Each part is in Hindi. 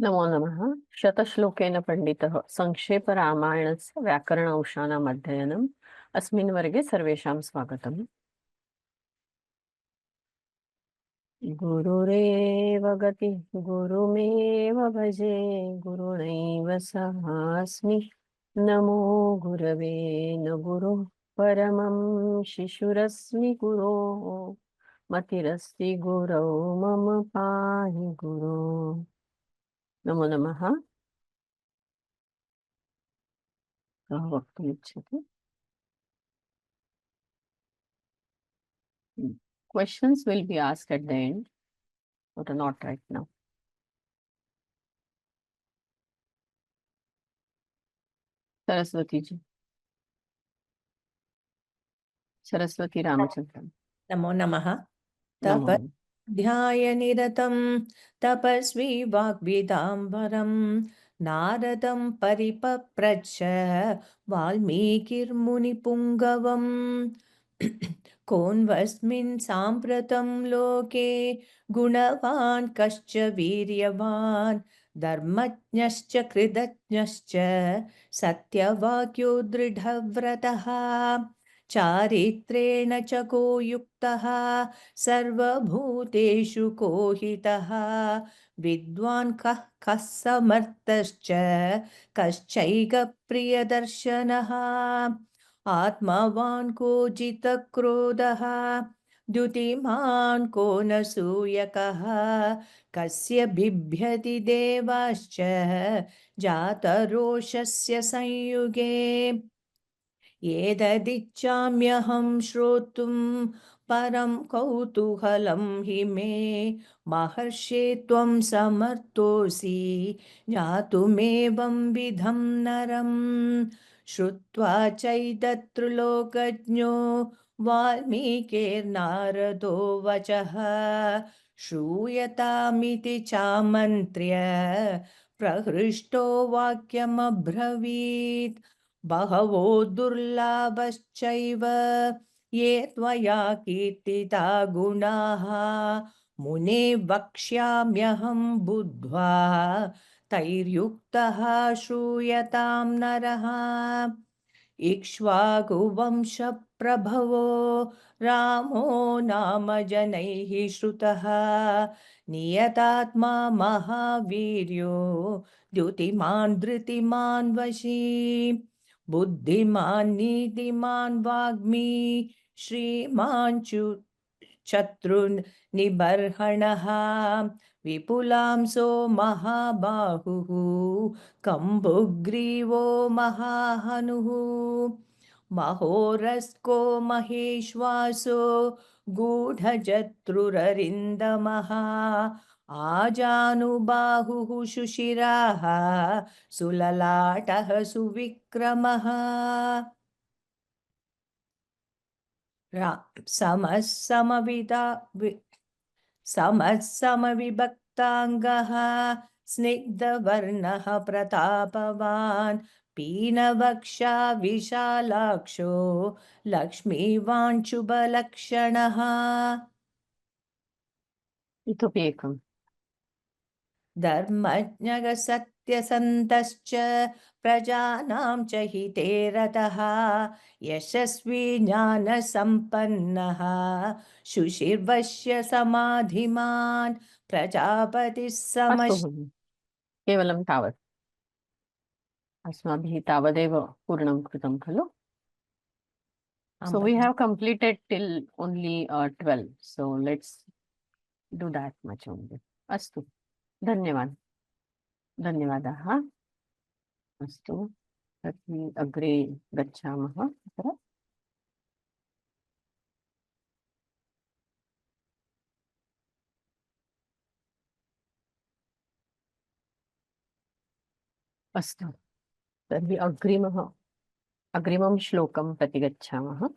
नमो नमः। शतश्लोकेन पंडितः संक्षेपरामायणस्य व्याकरणौषाणाम् अध्ययनम्। अस्मिन् वर्गे सर्वेषां स्वागतम्। गुरुरेव गति गुरुमेव भजे गुरुणैव सहास्मि। नमो गुरवे न गुरुः परमं शिशुरस्मि गुरोः। मतिरस्ति गुरौ मम पाहि गुरो। नमो नमः। कः वक्तुमिच्छति? Questions will be asked at the end, but not right now. Saraswati ji, Saraswati Ramachandran. नमो नमः। नमो नमः। तपध्यायनिरतं तपस्वी वाग्विदाम्बरं नारदं परिपप्रच्छ वाल्मीकिर्मुनिपुङ्गवम् कोन्वस्मिन् साम्प्रतं लोके गुणवान् कश्च वीर्यवान् धर्मज्ञश्च कृतज्ञश्च सत्यवाक्यो दृढव्रतः चारित्रेण च को युक्तः सर्वभूतेषु को हितः विद्वान् कः समर्थश्च कश्चैकप्रियदर्शनः आत्मवान् को जितक्रोधः द्युतिमान् को न सूयकः कस्य बिभ्यति देवाश्च जातरोषस्य संयुगे एतदिच्छाम्यहं श्रोतुं परं कौतूहलं हि मे महर्षे त्वं समर्थोऽसि ज्ञातुमेवं विधं नरं श्रुत्वा चैतत्रुलोकज्ञो वाल्मीकिर्नारदो वचः श्रूयतामिति चामन्त्र्य प्रहृष्टो वाक्यमब्रवीत् बहवो दुर्लभश्चैव ये त्वया कीर्तिता गुणाः मुने वक्ष्याम्यहं बुद्ध्वा तैर्युक्तः श्रूयतां नरः इक्ष्वाकुवंशप्रभवो रामो नाम जनैः श्रुतः नियतात्मा महावीर्यो द्युतिमान् धृतिमान् वशी बुद्धिमान् नीतिमान् वाग्मी श्रीमान् शत्रुन् निबर्हणः विपुलांसो महाबाहुः कम्बुग्रीवो महाहनुः महोरस्को महेश्वासो गूढजत्रुररिन्दमः आजानुबाहुः शुशिराः सुललाटः सुविक्रमः समविभक्ताङ्गः स्निग्धवर्णः प्रतापवान् पीनवक्षा विशालाक्षो लक्ष्मीवान् शुभलक्षणः इतोपि एकम्। धर्मज्ञः सत्यसन्धश्च प्रजानां च हिते रतः यशस्वी ज्ञानसम्पन्नः शुचिर्वश्य समाधिमान् प्रजापतिः अस्तु भगिनि, केवलं तावत्। अस्माभिः तावदेव पूर्णं कृतं खलु? So we have completed till only 12. So let's do that much only. अस्तु, धन्यवाद। धन्यवादाः। अस्तु, तर्हि अग्रे गच्छामः। अस्तु, तर्हि अग्रिमं श्लोकं प्रति गच्छामः।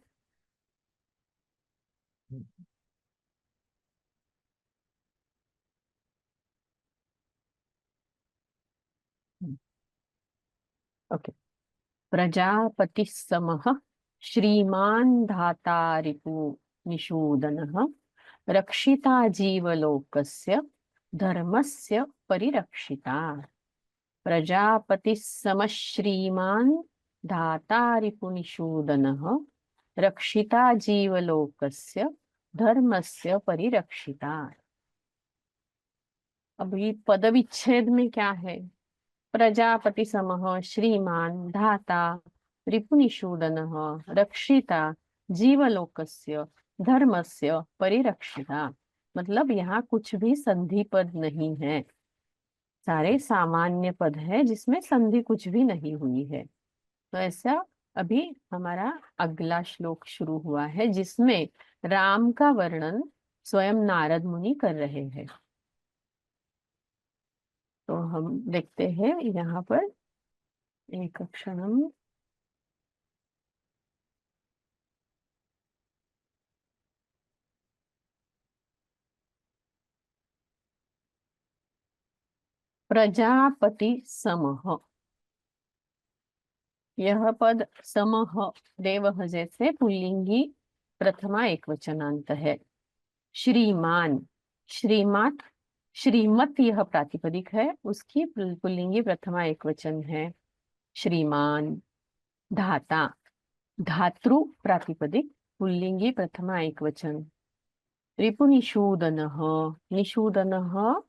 ओके। प्रजापतिः समः श्रीमान् धाता रिपु निषूदनः रक्षिता जीवलोकस्य धर्मस्य परिरक्षिता। प्रजापतिः समः श्रीमान् धाता रिपुनिषूदनः रक्षिता जीवलोकस्य धर्मस्य परिरक्षिता। अभी पद विच्छेद में क्या है? प्रजापति समः श्रीमान् धाता रिपुनिषूदनः रक्षिता जीवलोकस्य धर्मस्य परिरक्षिता। मतलब यहाँ कुछ भी संधि पद नहीं है, सारे सामान्य पद है जिसमें संधि कुछ भी नहीं हुई है। तो ऐसा अभी हमारा अगला श्लोक शुरू हुआ है जिसमें राम का वर्णन स्वयं नारद मुनि कर रहे हैं। तो हम देखते हैं यहाँ पर एक क्षणम। प्रजापति समः, यह पद समः देवः जैसे पुल्लिंगी प्रथमा एकवचनांत है। श्रीमान, श्रीमत, श्रीमत यह प्रातिपदिक है, उसकी पुल्लिंगी प्रथमा एकवचन है श्रीमान। धाता, धातृ प्रातिपदिक पुल्लिंगी प्रथमा एकवचन। रिपुनिषूदनः, निषूदनः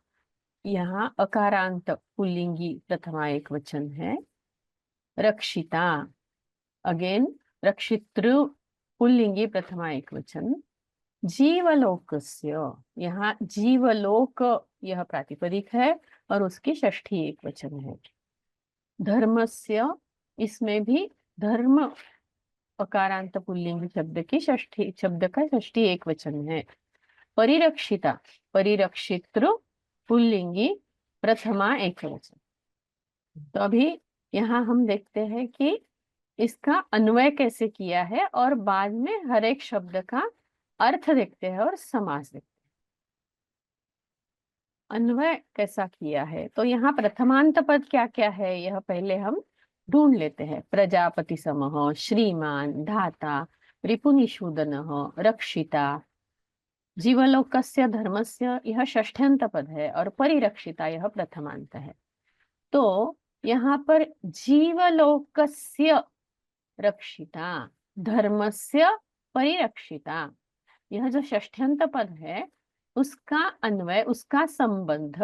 यहाँ अकारांत पुल्लिंगी प्रथमा एकवचन है। रक्षिता, अगेन रक्षितृ पुल्लिंगी प्रथमा एकवचन। जीवलोकस्य, यहाँ जीवलोक यह प्रातिपदिक है और उसकी षष्ठी एकवचन है। धर्मस्य, इसमें भी धर्म अकारांत पुल्लिंग शब्द की षष्ठी, शब्द का षष्ठी एकवचन है। परिरक्षिता, परिरक्षितृ पुल्लिंगी प्रथमा एकवचन। तो अभी यहाँ हम देखते हैं कि इसका अन्वय कैसे किया है और बाद में हर एक शब्द का अर्थ देखते हैं और समास देखते हैं। अन्वय कैसा किया है, तो यहाँ प्रथमांत पद क्या क्या है यह पहले हम ढूंढ लेते हैं। प्रजापति समः, श्रीमान, धाता, रिपुनिषूदनः, रक्षिता, जीवलोकस्य धर्मस्य यह षष्ठ्यंत पद है और परिरक्षिता यह प्रथमांत है। तो यहाँ पर जीवलोकस्य रक्षिता, धर्मस्य परिरक्षिता, यह जो षष्ठ्यंत पद है उसका अन्वय, उसका संबंध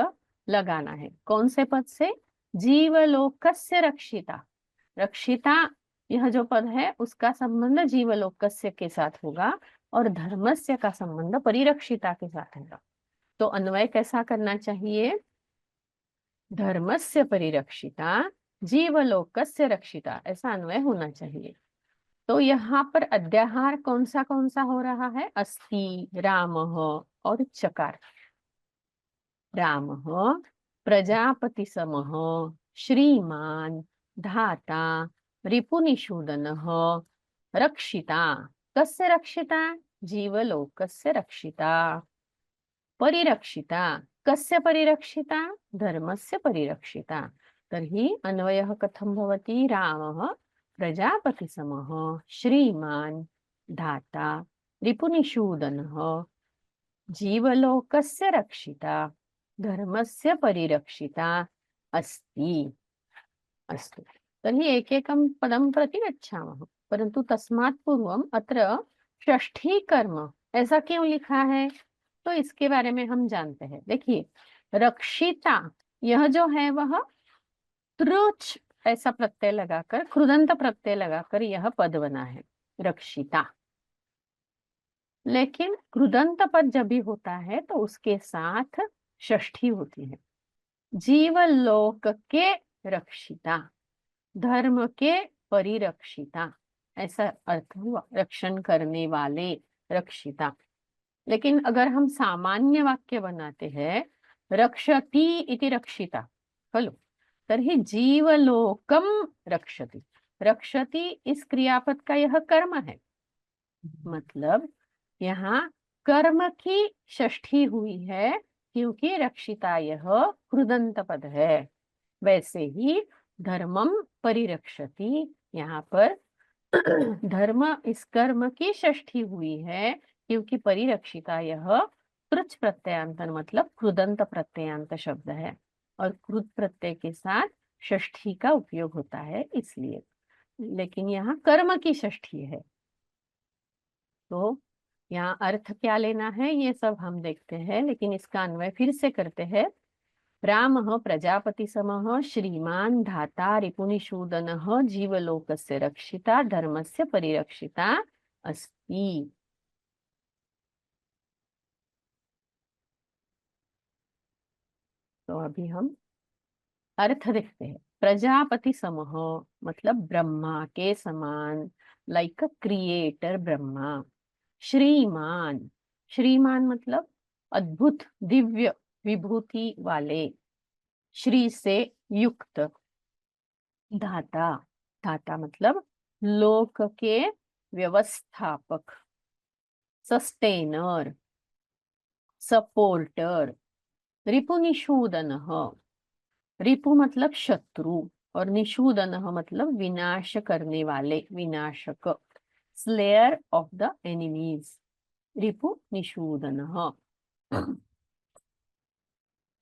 लगाना है। कौन से पद से? जीवलोकस्य रक्षिता, रक्षिता यह जो पद है उसका संबंध जीवलोकस्य के साथ होगा और धर्मस्य का संबंध परिरक्षिता के साथ होगा। तो अन्वय कैसा करना चाहिए? धर्मस्य परिरक्षिता जीवलोकस्य रक्षिता, ऐसा अन्वय होना चाहिए। तो यहाँ पर अध्याहार कौन सा हो रहा है? अस्ति, रामः और चकार। रामः प्रजापति समः, श्रीमान, धाता, रिपुनिषूदनः, रक्षिता, कस्य रक्षिता? जीवलोकस्य रक्षिता। परिरक्षिता, कस्य परिरक्षिता? धर्मस्य परिरक्षिता। तर्हि अन्वयः कथं भवति? रामः प्रजापति समः, श्रीमान, धाता, रिपुनिषूदनः, जीवलोकस्य रक्षिता, धर्मस्य परिरक्षिता अस्ति। अस्तु, तर्हि एकैकं पदं प्रति गच्छामः, परन्तु तस्मात् पूर्वम् अत्र षष्ठी कर्म ऐसा क्यों लिखा है तो इसके बारे में हम जानते हैं। देखिए, रक्षिता यह जो है वह त्रुच ऐसा प्रत्यय लगाकर, कृदंत प्रत्यय लगाकर यह पद बना है, रक्षिता। लेकिन कृदंत पद जब भी होता है तो उसके साथ षष्ठी होती है। जीवलोक के रक्षिता, धर्म के परिरक्षिता, ऐसा अर्थ हुआ, रक्षण करने वाले, रक्षिता। लेकिन अगर हम सामान्य वाक्य बनाते हैं, रक्षति इति रक्षिता खलु, तर्हि जीवलोकम रक्षति। रक्षति इस क्रियापद का यह कर्म है, मतलब यहाँ कर्म की षष्ठी हुई है क्योंकि रक्षिता यह कृदंत पद है। वैसे ही धर्मम परिरक्षति, यहाँ पर धर्म इस कर्म की षष्ठी हुई है क्योंकि परिरक्षिता यह तृच प्रत्ययांतर मतलब कृदंत प्रत्ययांत शब्द है और कृत प्रत्यय के साथ षष्ठी का उपयोग होता है इसलिए, लेकिन यहाँ कर्म की षष्ठी है। तो यहाँ अर्थ क्या लेना है ये सब हम देखते हैं, लेकिन इसका अन्वय फिर से करते हैं। रामः प्रजापति समः श्रीमान् धाता रिपुनिषूदनः जीवलोकस्य रक्षिता धर्मस्य परिरक्षिता अस्ति। तो अभी हम अर्थ देखते हैं। प्रजापति समः मतलब ब्रह्मा के समान, लाइक अ क्रिएटर ब्रह्मा। श्रीमान, श्रीमान मतलब अद्भुत दिव्य विभूति वाले, श्री से युक्त। धाता, धाता मतलब लोक के व्यवस्थापक, सस्टेनर, सपोर्टर। रिपुनिषूदनः, रिपु मतलब शत्रु और निषूदनः मतलब विनाश करने वाले, विनाशक, स्लेयर ऑफ द एनिमीज। रिपु निषूदनः।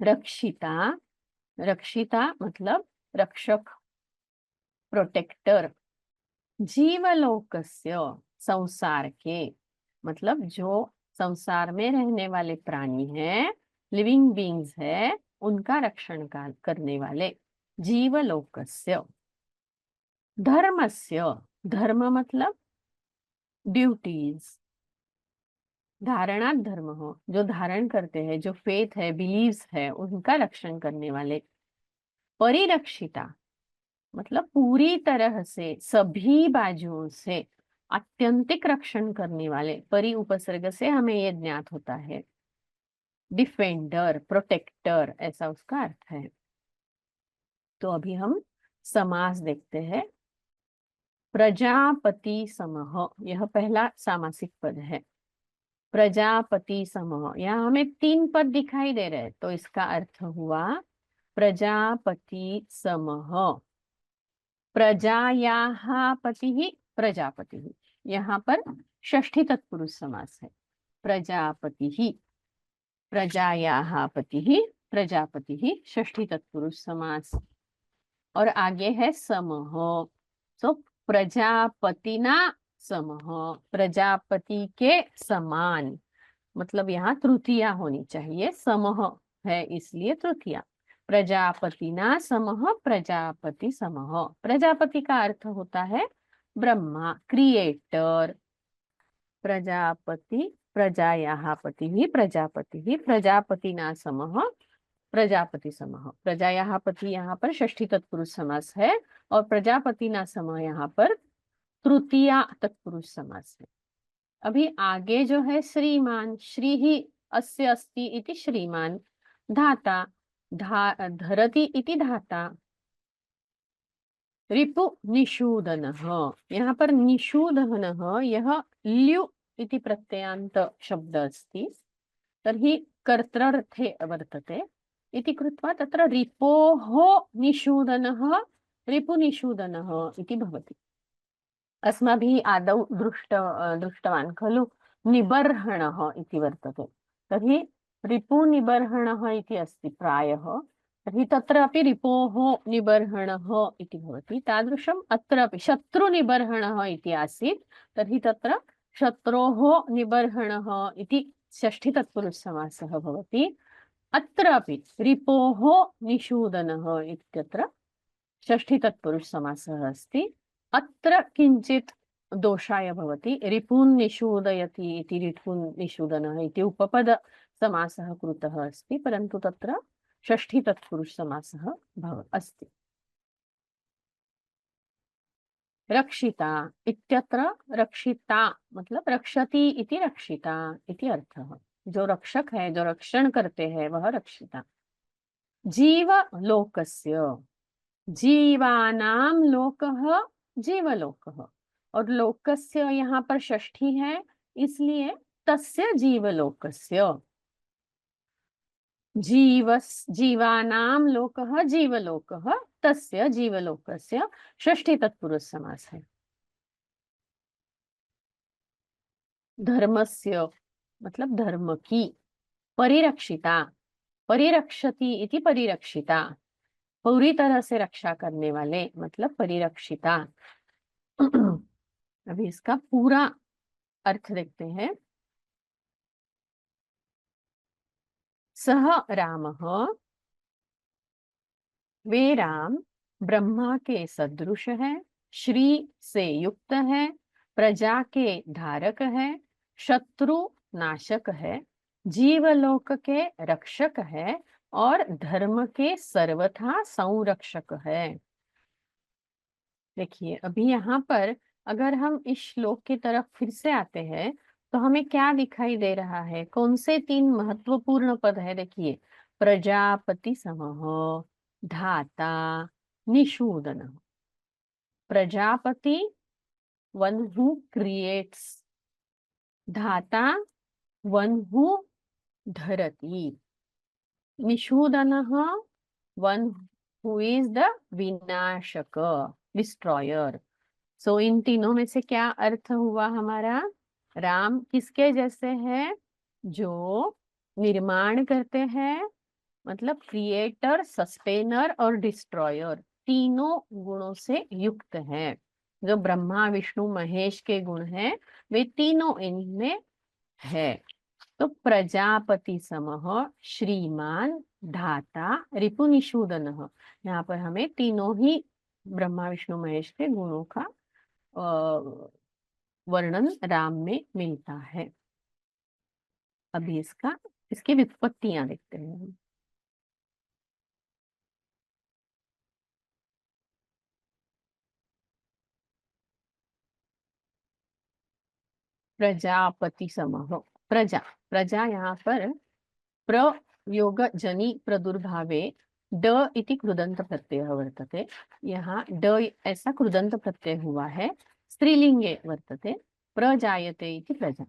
रक्षिता, रक्षिता मतलब रक्षक, प्रोटेक्टर। जीवलोकस्य, संसार के मतलब जो संसार में रहने वाले प्राणी हैं, लिविंग बीइंग्स है, उनका रक्षण करने वाले। जीवलोकस्य। धर्मस्य, धर्म मतलब ड्यूटीज, धारणा धर्म हो, जो धारण करते हैं, जो फेथ है, बिलीव्स है, उनका रक्षण करने वाले। परिरक्षिता मतलब पूरी तरह से, सभी बाजुओं से आत्यंतिक रक्षण करने वाले। परि उपसर्ग से हमें ये ज्ञात होता है। डिफेंडर, प्रोटेक्टर, ऐसा उसका अर्थ है। तो अभी हम समास देखते हैं। प्रजापति समः, यह पहला सामासिक पद है। प्रजापति समः, यहाँ हमें 3 पद दिखाई दे रहे हैं, तो इसका अर्थ हुआ प्रजापति समः। प्रजायाः पतिः, प्रजापतिः, यहाँ पर षष्ठी तत्पुरुष समास है। प्रजापतिः, प्रजायाः पतिः, प्रजापतिः, षष्ठी तत्पुरुष समास। और आगे है समः, सो प्रजापतिना समः, प्रजापति के समान, मतलब यहाँ तृतीया होनी चाहिए, समः है इसलिए तृतीया। प्रजापतिना समः, प्रजापति समः। प्रजापति का अर्थ होता है ब्रह्मा, क्रिएटर। प्रजापति, प्रजायाः पतिः, प्रजापतिः, प्रजापतिना समः, प्रजापति समः। प्रजायाः पति यहाँ पर षष्ठी तत्पुरुष समास है और प्रजापतिना समः यहाँ पर तृतीया तत्पुरुष समास है। अभी आगे जो है श्रीमान, श्री ही अस्य अस्ति इति श्रीमान। धाता, धरति इति धाता। रिपु निषूदनः, यहाँ पर निषूदनः यह ल्यु इति प्रत्ययान्त शब्द अस्ति, तर्हि कर्त्रर्थे वर्तते इति कृत्वा तत्र रिपोः निषूदनः रिपुनिषूदनः इति भवति। अस्माभिः आदौ दृष्टवान् खलु निबर्हणः इति वर्तते, तर्हि रिपुनिबर्हणः इति अस्ति प्रायः, तर्हि तत्रापि रिपोः निबर्हणः इति भवति। तादृशम् अत्रापि शत्रुनिबर्हणः इति आसीत्, तर्हि तत्र शत्रोः निबर्हणः इति षष्ठी तत्पुरुष समासः भवति। अत्रापि रिपोः निषूदनः इत्यत्र षष्ठी तत्पुरुष समासः अस्ति। अत्र किञ्चित् दोषाय भवति, रिपून् निषूदयति इति रिपून् निषूदनः इति उपपद समासः कृतः अस्ति, परन्तु तत्र षष्ठी तत्पुरुष समासः अस्ति। रक्षिता इत्यत्र रक्षिता मतलब रक्षति इति रक्षिता इति अर्थः। जो रक्षक है, जो रक्षण करते हैं, वह रक्षिता। जीवलोकस्य, जीवानां लोकः जीवलोकः, और लोकस्य यहाँ पर षष्ठी है इसलिए तस्य जीवलोकस्य। जीवानां लोकः जीवलोकः, तस्य जीवलोकस्य, षष्ठी तत्पुरुष समास है। धर्मस्य मतलब धर्म की, परिरक्षिता, परिरक्षति इति परिरक्षिता, पूरी तरह से रक्षा करने वाले मतलब परिरक्षिता। अभी इसका पूरा अर्थ देखते हैं। सह रामः, वे राम ब्रह्मा के सदृश है, श्री से युक्त है, प्रजा के धारक है, शत्रु नाशक है, जीवलोक के रक्षक है और धर्म के सर्वथा संरक्षक है। देखिए अभी यहाँ पर अगर हम इस श्लोक की तरफ फिर से आते हैं तो हमें क्या दिखाई दे रहा है, कौन से 3 महत्वपूर्ण पद है। देखिए प्रजापति समः, धाता, निषूदन। प्रजापति वन हु क्रिएट्स, धाता वन हु धरति, निषूदनः वन हु इज द विनाशक, डिस्ट्रॉयर। सो इन तीनों में से क्या अर्थ हुआ हमारा, राम किसके जैसे हैं, जो निर्माण करते हैं, मतलब क्रिएटर, सस्टेनर और डिस्ट्रॉयर, तीनों गुणों से युक्त है। जो ब्रह्मा विष्णु महेश के गुण हैं वे तीनों इनमें है। तो प्रजापति समः, श्रीमान, धाता, रिपुनिषूदनः, यहाँ पर हमें तीनों ही ब्रह्मा विष्णु महेश के गुणों का वर्णन राम में मिलता है। अभी इसकी व्युत्पत्तियां देखते हैं। प्रजापति समः, प्रजा, प्रजा यहाँ पर प्रयोग जनी प्रदुर्भावे ड इति कृदंत प्रत्यय वर्तते। यहाँ ड ऐसा कृदंत प्रत्यय हुआ है, स्त्रीलिंगे वर्तते, प्रजायते इति प्रजा।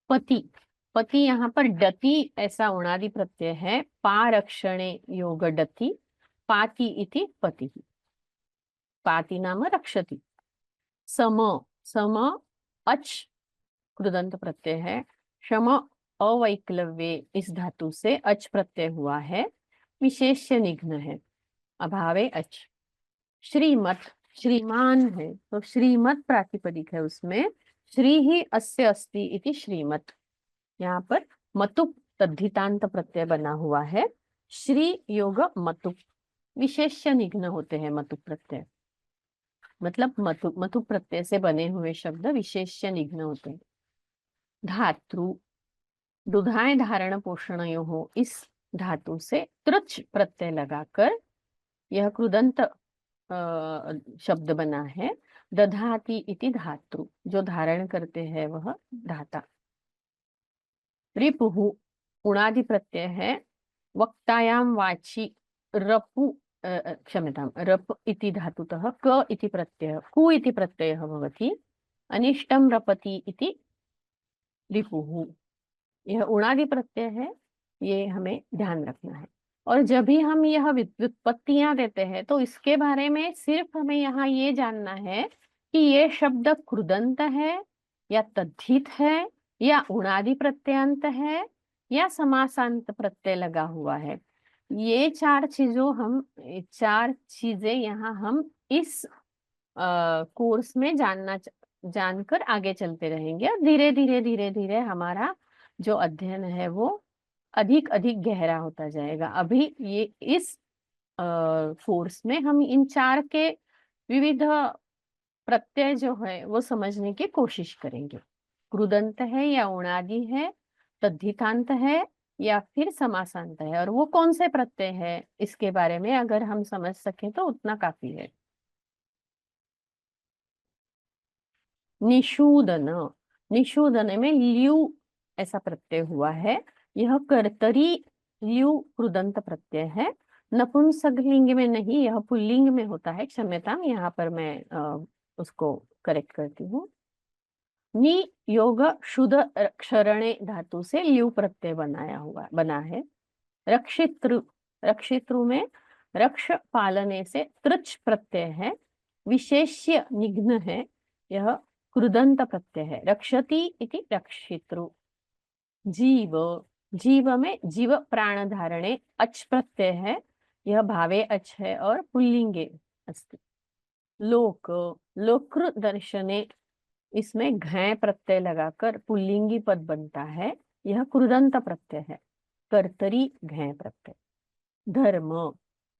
पति, पति यहाँ पर डति ऐसा उणादि प्रत्यय है, पारक्षणे योग डति, पाति इति पति, पाति नाम रक्षति। सम, सम अच कृदंत प्रत्यय है, शम अवैक्लव्य इस धातु से अच प्रत्यय हुआ है, विशेष्य निघ्न है, अभावे अच। श्रीमत, श्रीमान है तो श्रीमत प्रातिपदिक है, उसमें श्री ही अस्य अस्ति इति श्रीमत। यहाँ पर मतुप तद्धितांत प्रत्यय बना हुआ है, श्री योग मतुप, विशेष्य निघ्न होते हैं मतुप प्रत्यय, मतलब मतुप प्रत्यय से बने हुए शब्द विशेष्य निघ्न होते हैं। धातृ, दुधाए धारण पोषणयो हो, इस धातु से तृच प्रत्यय लगाकर यह कृदंत शब्द बना है। दधाति इति धातु, जो धारण करते हैं वह धाता। रिपुहु उणादि प्रत्यय है, वक्तायाम वाची रपु क्षम्यतां, रप इति धातुतः क इति प्रत्यय, कु इति प्रत्ययः भवति, अनिष्टं रपति इति रिपुहु। यह उणादि प्रत्यय है, ये हमें ध्यान रखना है। और जब भी हम यह व्युत्पत्तियां देते हैं तो इसके बारे में सिर्फ हमें यहाँ ये जानना है कि ये शब्द कृदंत है या तद्धित है या उणादि प्रत्ययांत है या समासांत प्रत्यय लगा हुआ है। ये चार चीजें यहाँ हम इस कोर्स में जानकर आगे चलते रहेंगे और धीरे धीरे हमारा जो अध्ययन है वो अधिक अधिक गहरा होता जाएगा। अभी ये इस कोर्स में हम इन चार के विविध प्रत्यय जो है वो समझने की कोशिश करेंगे। कृदंत है या उणादि है, तद्धितांत है या फिर समासांत है, और वो कौन से प्रत्यय है इसके बारे में अगर हम समझ सके तो उतना काफी है। निषूदन, निषूदन में ल्यू ऐसा प्रत्यय हुआ है, यह कर्तरी ल्यू कृदंत प्रत्यय है, नपुंसकलिंग में नहीं, यह पुल्लिंग में होता है, क्षम्यतां, यहाँ पर मैं उसको करेक्ट करती हूँ। नि योग शुद्ध क्षरणे धातु से ल्यू प्रत्यय बना है। रक्षितृ, रक्षितृ में रक्ष पालने से तृच प्रत्यय है, विशेष्य निघ्न है, यह कृदंत प्रत्यय है, रक्षति इति रक्षितृ। जीव, जीव में जीव प्राण धारणे अच प्रत्यय है, यह भावे अच है और पुल्लिंगे अस्ति। लोक, लोकृ दर्शने, इसमें घय प्रत्यय लगाकर पुल्लिंगी पद बनता है, यह कृदंत प्रत्यय है, कर्तरी घय प्रत्यय। धर्म,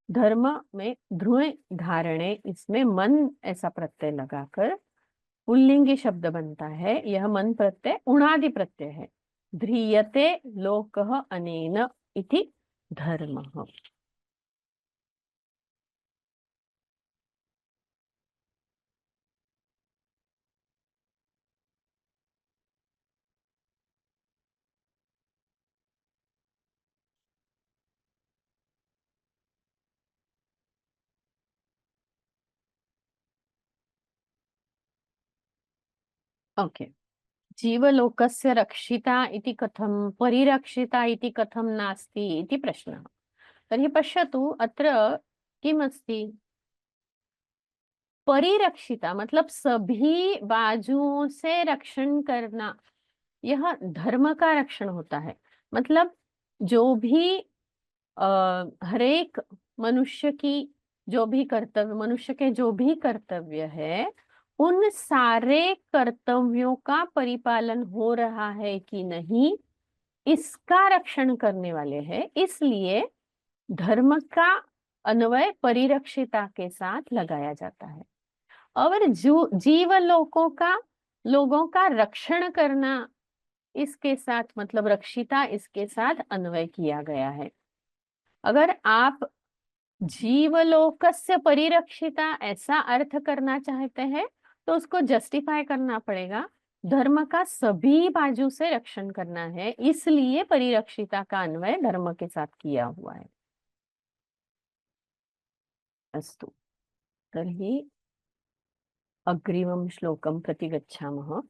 धर्म में ध्रुव धारणे, इसमें मन ऐसा प्रत्यय लगाकर पुल्लिंगी शब्द बनता है, यह मन प्रत्यय उणादि प्रत्यय है। ध्रियते लोकः अनेन इति धर्मः। ओके, जीवलोकस्य रक्षिता इति कथं, परिरक्षिता इति कथं नास्ति इति प्रश्नः। तर्हि पश्यतु, अत्र किमस्ति? परिरक्षिता मतलब सभी बाजुओं से रक्षण करना, यह धर्म का रक्षण होता है। मतलब जो भी हरेक मनुष्य की जो भी कर्तव्य, मनुष्य के जो भी कर्तव्य है, उन सारे कर्तव्यों का परिपालन हो रहा है कि नहीं, इसका रक्षण करने वाले हैं। इसलिए धर्म का अन्वय परिरक्षिता के साथ लगाया जाता है। और जो जीव लोगों का रक्षण करना, इसके साथ मतलब रक्षिता, इसके साथ अन्वय किया गया है। अगर आप जीवलोकस्य परिरक्षिता ऐसा अर्थ करना चाहते हैं तो उसको जस्टिफाई करना पड़ेगा, धर्म का सभी बाजू से रक्षण करना है, इसलिए परिरक्षिता का अन्वय धर्म के साथ किया हुआ है। अस्तु, तर्हि अग्रिमं श्लोकं प्रति गच्छामः।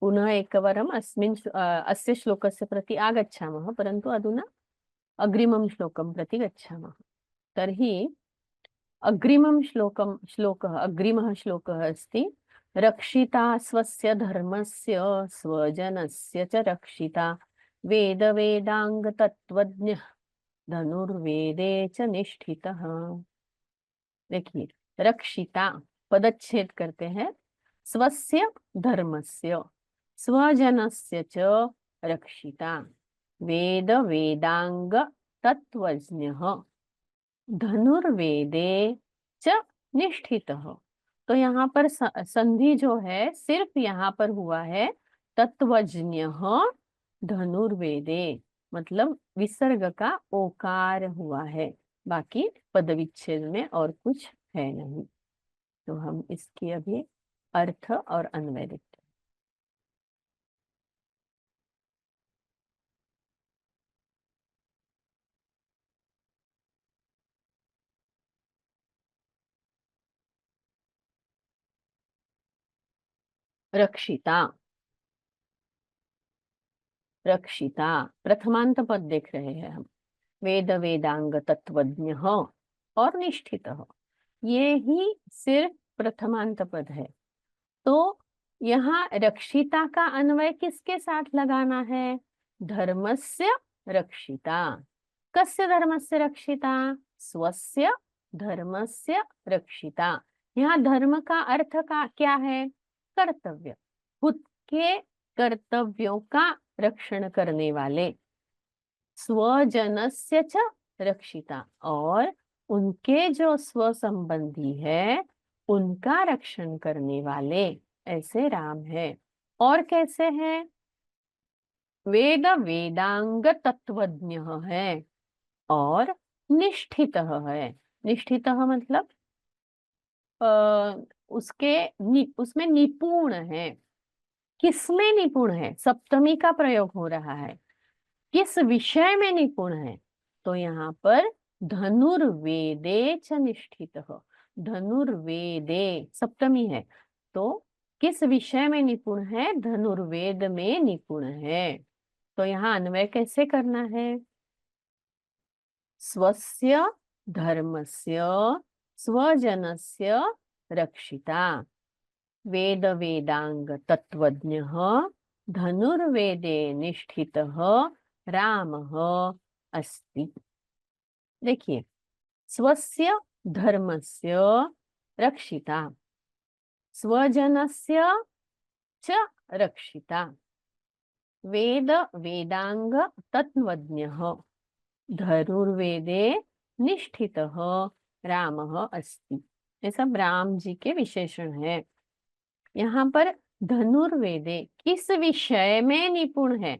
पुनः एकवारम् अस्य श्लोकस्य प्रति आगच्छामः, परन्तु अधुना अग्रिमं श्लोकं प्रति गच्छामः। तर्हि अग्रिमं अग्रिमः श्लोकः अस्ति, रक्षिता स्वस्य धर्मस्य स्वजनस्य च रक्षिता, वेद वेदांग तत्वज्ञ धनुर्वेदे च निष्ठितः। देखिए, रक्षिता पदच्छेद करते हैं, स्वस्य धर्मस्य स्वजनस्य च रक्षिता, वेद वेदांग तत्वज्ञः धनुर्वेदे च निष्ठितः। तो यहाँ पर संधि जो है सिर्फ यहाँ पर हुआ है तत्वज्ञः धनुर्वेदे, मतलब विसर्ग का ओकार हुआ है, बाकी पद विच्छेद में और कुछ है नहीं। तो हम इसकी अभी अर्थ और अन्वय देखते हैं। रक्षिता, रक्षिता प्रथमांत पद देख रहे हैं हम, वेद वेदांग तत्वज्ञ और निष्ठित, ये ही सिर्फ प्रथमांत पद है। तो यहाँ रक्षिता का अन्वय किसके साथ लगाना है? धर्मस्य रक्षिता। कस्य धर्मस्य रक्षिता? स्वस्य धर्मस्य रक्षिता। यहाँ धर्म का अर्थ का क्या है? कर्तव्य, खुद के कर्तव्यों का रक्षण करने वाले। स्वजनस्य च रक्षिता, और उनके जो स्व संबंधी है उनका रक्षण करने वाले, ऐसे राम है। और कैसे है? वेद वेदांग तत्वज्ञ है और निष्ठित है। निष्ठित मतलब उसमें निपुण है। किसमें निपुण है? सप्तमी का प्रयोग हो रहा है। किस विषय में निपुण है? तो यहाँ पर धनुर्वेदे च निष्ठित, धनुर्वेदे सप्तमी है, तो किस विषय में निपुण है? धनुर्वेद में निपुण है। तो यहाँ अन्वय कैसे करना है? स्वस्य धर्मस्य स्वजनस्य रक्षिता, वेद वेदांग तत्वज्ञः धनुर्वेदे निष्ठितः रामः अस्ति। देखिए, स्वस्य धर्मस्य रक्षिता, स्वजनस्य च रक्षिता, वेद वेदांग तत्वज्ञः, धनुर्वेदे निष्ठितः रामः अस्ति। ये सब राम जी के विशेषण है। यहाँ पर धनुर्वेदे किस विषय में निपुण है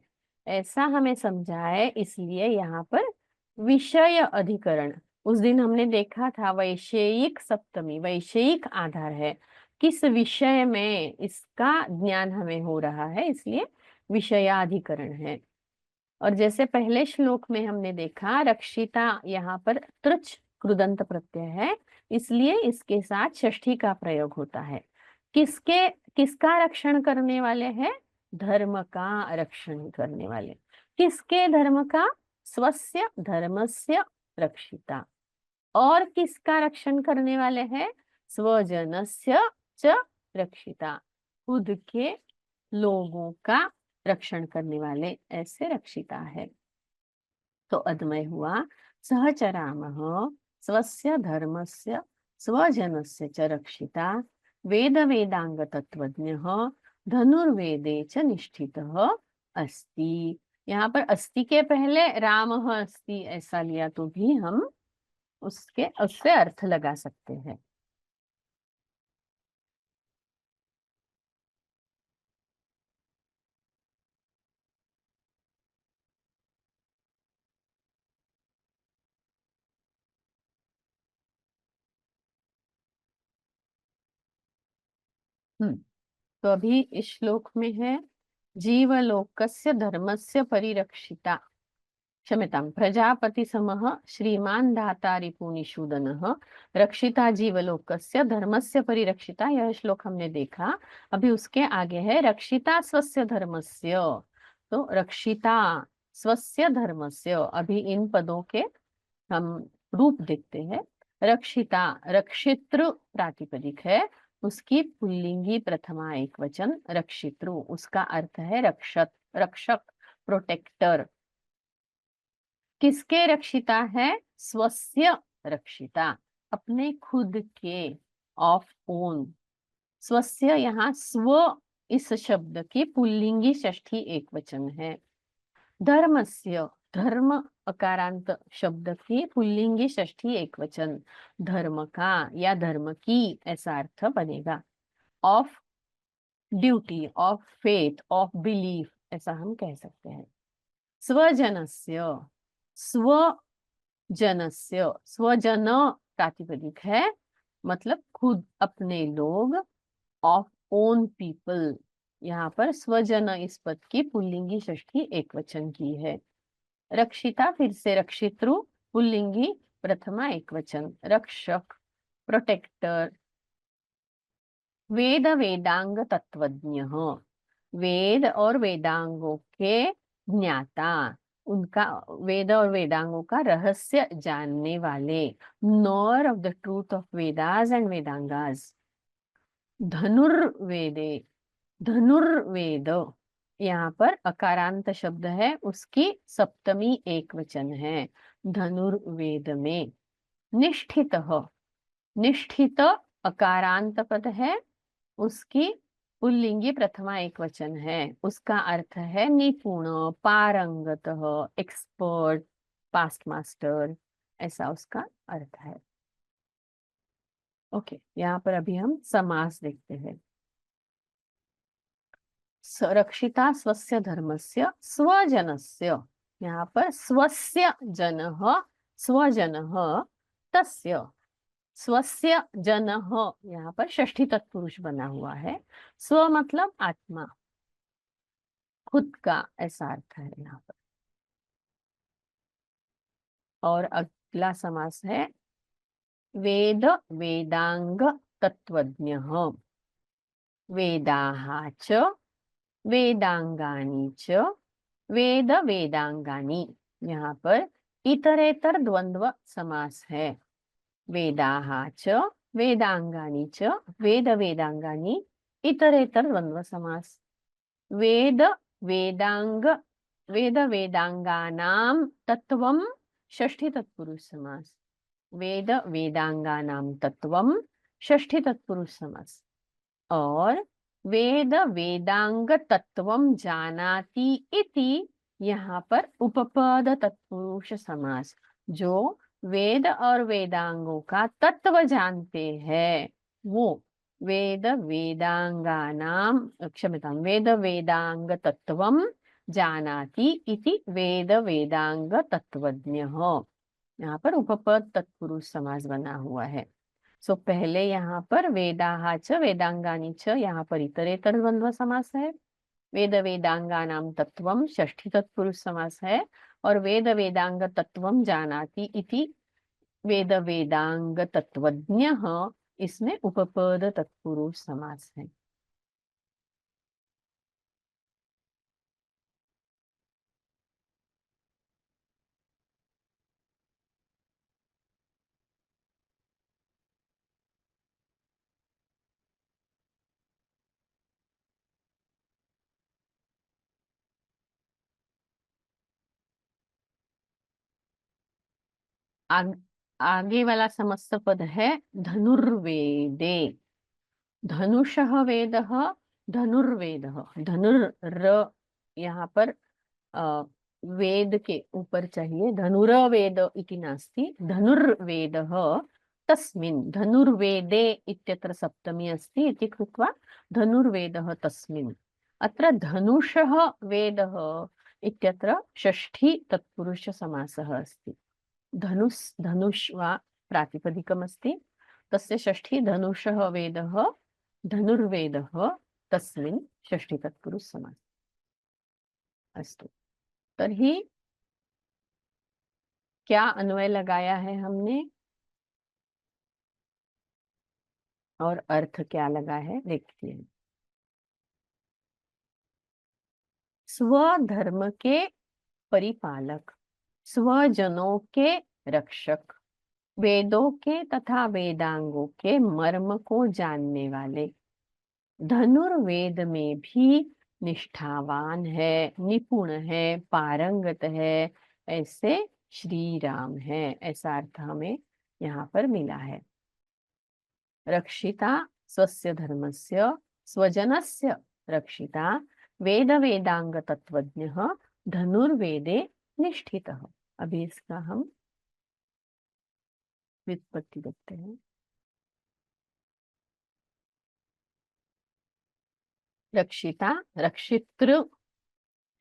ऐसा हमें समझाए, इसलिए यहाँ पर विषय अधिकरण, उस दिन हमने देखा था वैषयिक सप्तमी, वैषयिक आधार है, किस विषय में इसका ज्ञान हमें हो रहा है, इसलिए विषयाधिकरण है। और जैसे पहले श्लोक में हमने देखा रक्षिता, यहाँ पर तृच कृदंत प्रत्यय है, इसलिए इसके साथ षष्ठी का प्रयोग होता है। किसका रक्षण करने वाले हैं? धर्म का रक्षण करने वाले। किसके धर्म का? स्वस्य धर्मस्य रक्षिता। और किसका रक्षण करने वाले हैं? स्वजनस्य च रक्षिता, खुद के लोगों का रक्षण करने वाले, ऐसे रक्षिता है। तो अद्वय हुआ सहचरामः स्वस्य धर्मस्य स्वजनस्य च रक्षिता, वेद वेदांग तत्वज्ञः धनुर्वेदे च निष्ठितः अस्ति। यहाँ पर अस्ति के पहले रामः अस्ति ऐसा लिया तो भी हम उससे अर्थ लगा सकते हैं। तो अभी इस श्लोक में है जीवलोकस्य धर्मस्य परिरक्षिता, क्षम्यतां, प्रजापति समः श्रीमान धाता रिपुनिषूदनः रक्षिता जीवलोकस्य धर्मस्य परिरक्षिता। यह श्लोक हमने देखा। अभी उसके आगे है रक्षिता स्वस्य धर्मस्य, तो रक्षिता स्वस्य धर्मस्य। अभी इन पदों के हम रूप देखते हैं। रक्षिता रक्षितृ प्रातिपदिक है, उसकी पुल्लिंगी प्रथमा एक वचन रक्षितृ, उसका अर्थ है रक्षक, रक्षक, प्रोटेक्टर। किसके रक्षिता है? स्वस्य रक्षिता, अपने खुद के, ऑफ ओन। स्वस्य, यहाँ स्व इस शब्द की पुल्लिंगी षष्ठी एक वचन है। धर्मस्य, धर्म अकारांत शब्द की पुल्लिंगी षष्ठी एक वचन, धर्म का या धर्म की ऐसा अर्थ बनेगा। Of duty, of faith, of belief ऐसा हम कह सकते हैं। स्वजनस्य, स्वजनस्य, स्वजन प्रातिपदिक है, मतलब खुद, अपने लोग, ऑफ ओन पीपल। यहाँ पर स्वजन इस पद की पुल्लिंगी षष्ठी एक वचन की है। रक्षिता फिर से रक्षितृ, पुल्लिंगी प्रथमा एक वचन, रक्षक, प्रोटेक्टर। वेद वेदांग तत्वज्ञ, वेद और वेदांगों के ज्ञाता, उनका वेद और वेदांगों का रहस्य जानने वाले, nor of the truth of Vedas and Vedangas. धनुर्वेदे, धनुर्वेद यहाँ पर अकारांत शब्द है, उसकी सप्तमी एक वचन है। धनुर्वेद में निष्ठित, निष्ठित अकारांत पद है, उसकी पुल्लिंगी प्रथमा एक वचन है, उसका अर्थ है निपुण, पारंगत, एक्सपर्ट, पास्ट मास्टर, ऐसा उसका अर्थ है। ओके, यहाँ पर अभी हम समास देखते हैं। रक्षिता स्वस्य धर्मस्य स्वजनस्य, यहाँ पर स्वस्य जनः, स्वजनः, तस्य, स्वस्य जनः, यहाँ पर षष्ठी तत्पुरुष बना हुआ है। स्व मतलब आत्मा, खुद का, ऐसा अर्थ है यहाँ पर। और अगला समास है वेद वेदांग तत्वज्ञः, वेदाः च वेदांगानि च वेद वेदांगानि। यहाँ पर इतरेतर द्वंद्व समास है। वेदाः च वेदांगानि च वेद वेदांगानि, इतरेतर द्वंद्व समास। वेद वेदांग वेद वेदांगानाम तत्वम षष्ठी तत्पुरुष समास। वेद वेदांगानाम तत्वम षष्ठी तत्पुरुष समास। और वेद वेदांग तत्वम जानाति इति यहाँ पर उपपद तत्पुरुष समास। जो वेद और वेदांगों का तत्व जानते हैं वो वेद वेदांगानाम क्षम्यतां वेद वेदांग तत्वम जानाति इति वेद वेदांग तत्वज्ञः। यहाँ पर उपपद तत्पुरुष समास बना हुआ है। सो पहले यहाँ पर वेदाहा च वेदांगानी च, यहाँ पर इतरेतर द्वंद्व समास है। वेद वेदांगानाम तत्वम षष्ठी तत्पुरुष समास है। और वेद वेदांग तत्वम जानाति इति वेद वेदांग तत्वज्ञः, इसमें उपपद तत्पुरुष समास है। आगे वाला समस्त पद है धनुर्वेदे। धनुषः वेदः धनुर्वेदः। धनुर यहाँ पर वेद के ऊपर चाहिए, धनुर्वेद इति नास्ति, धनुर्वेदः तस्मिन्। धनुर्वेदे इत्यत्र सप्तमी अस्ति इति कृत्वा धनुर्वेदः तस्मिन्। अत्र धनुषः वेदः इत्यत्र षष्ठी तत्पुरुष समासः अस्ति। धनुष वा प्रातिपदिकमस्ति, तस्य षष्ठी धनुषः वेदः धनुर्वेदः तस्मिन् षष्ठी तत्पुरुष समास। अस्तु, तर्हि क्या अन्वय लगाया है हमने और अर्थ क्या लगा है देखते हैं। स्वधर्म के परिपालक, स्वजनों के रक्षक, वेदों के तथा वेदांगों के मर्म को जानने वाले, धनुर्वेद में भी निष्ठावान है, निपुण है, पारंगत है, ऐसे श्री राम है। ऐसा अर्थ हमें यहाँ पर मिला है। रक्षिता स्वस्य धर्मस्य स्वजनस्य रक्षिता वेद वेदांग तत्वज्ञः धनुर्वेदे निष्ठितः। अभी इसका हम व्युत्पत्ति देखते हैं। रक्षिता, रक्षितृ,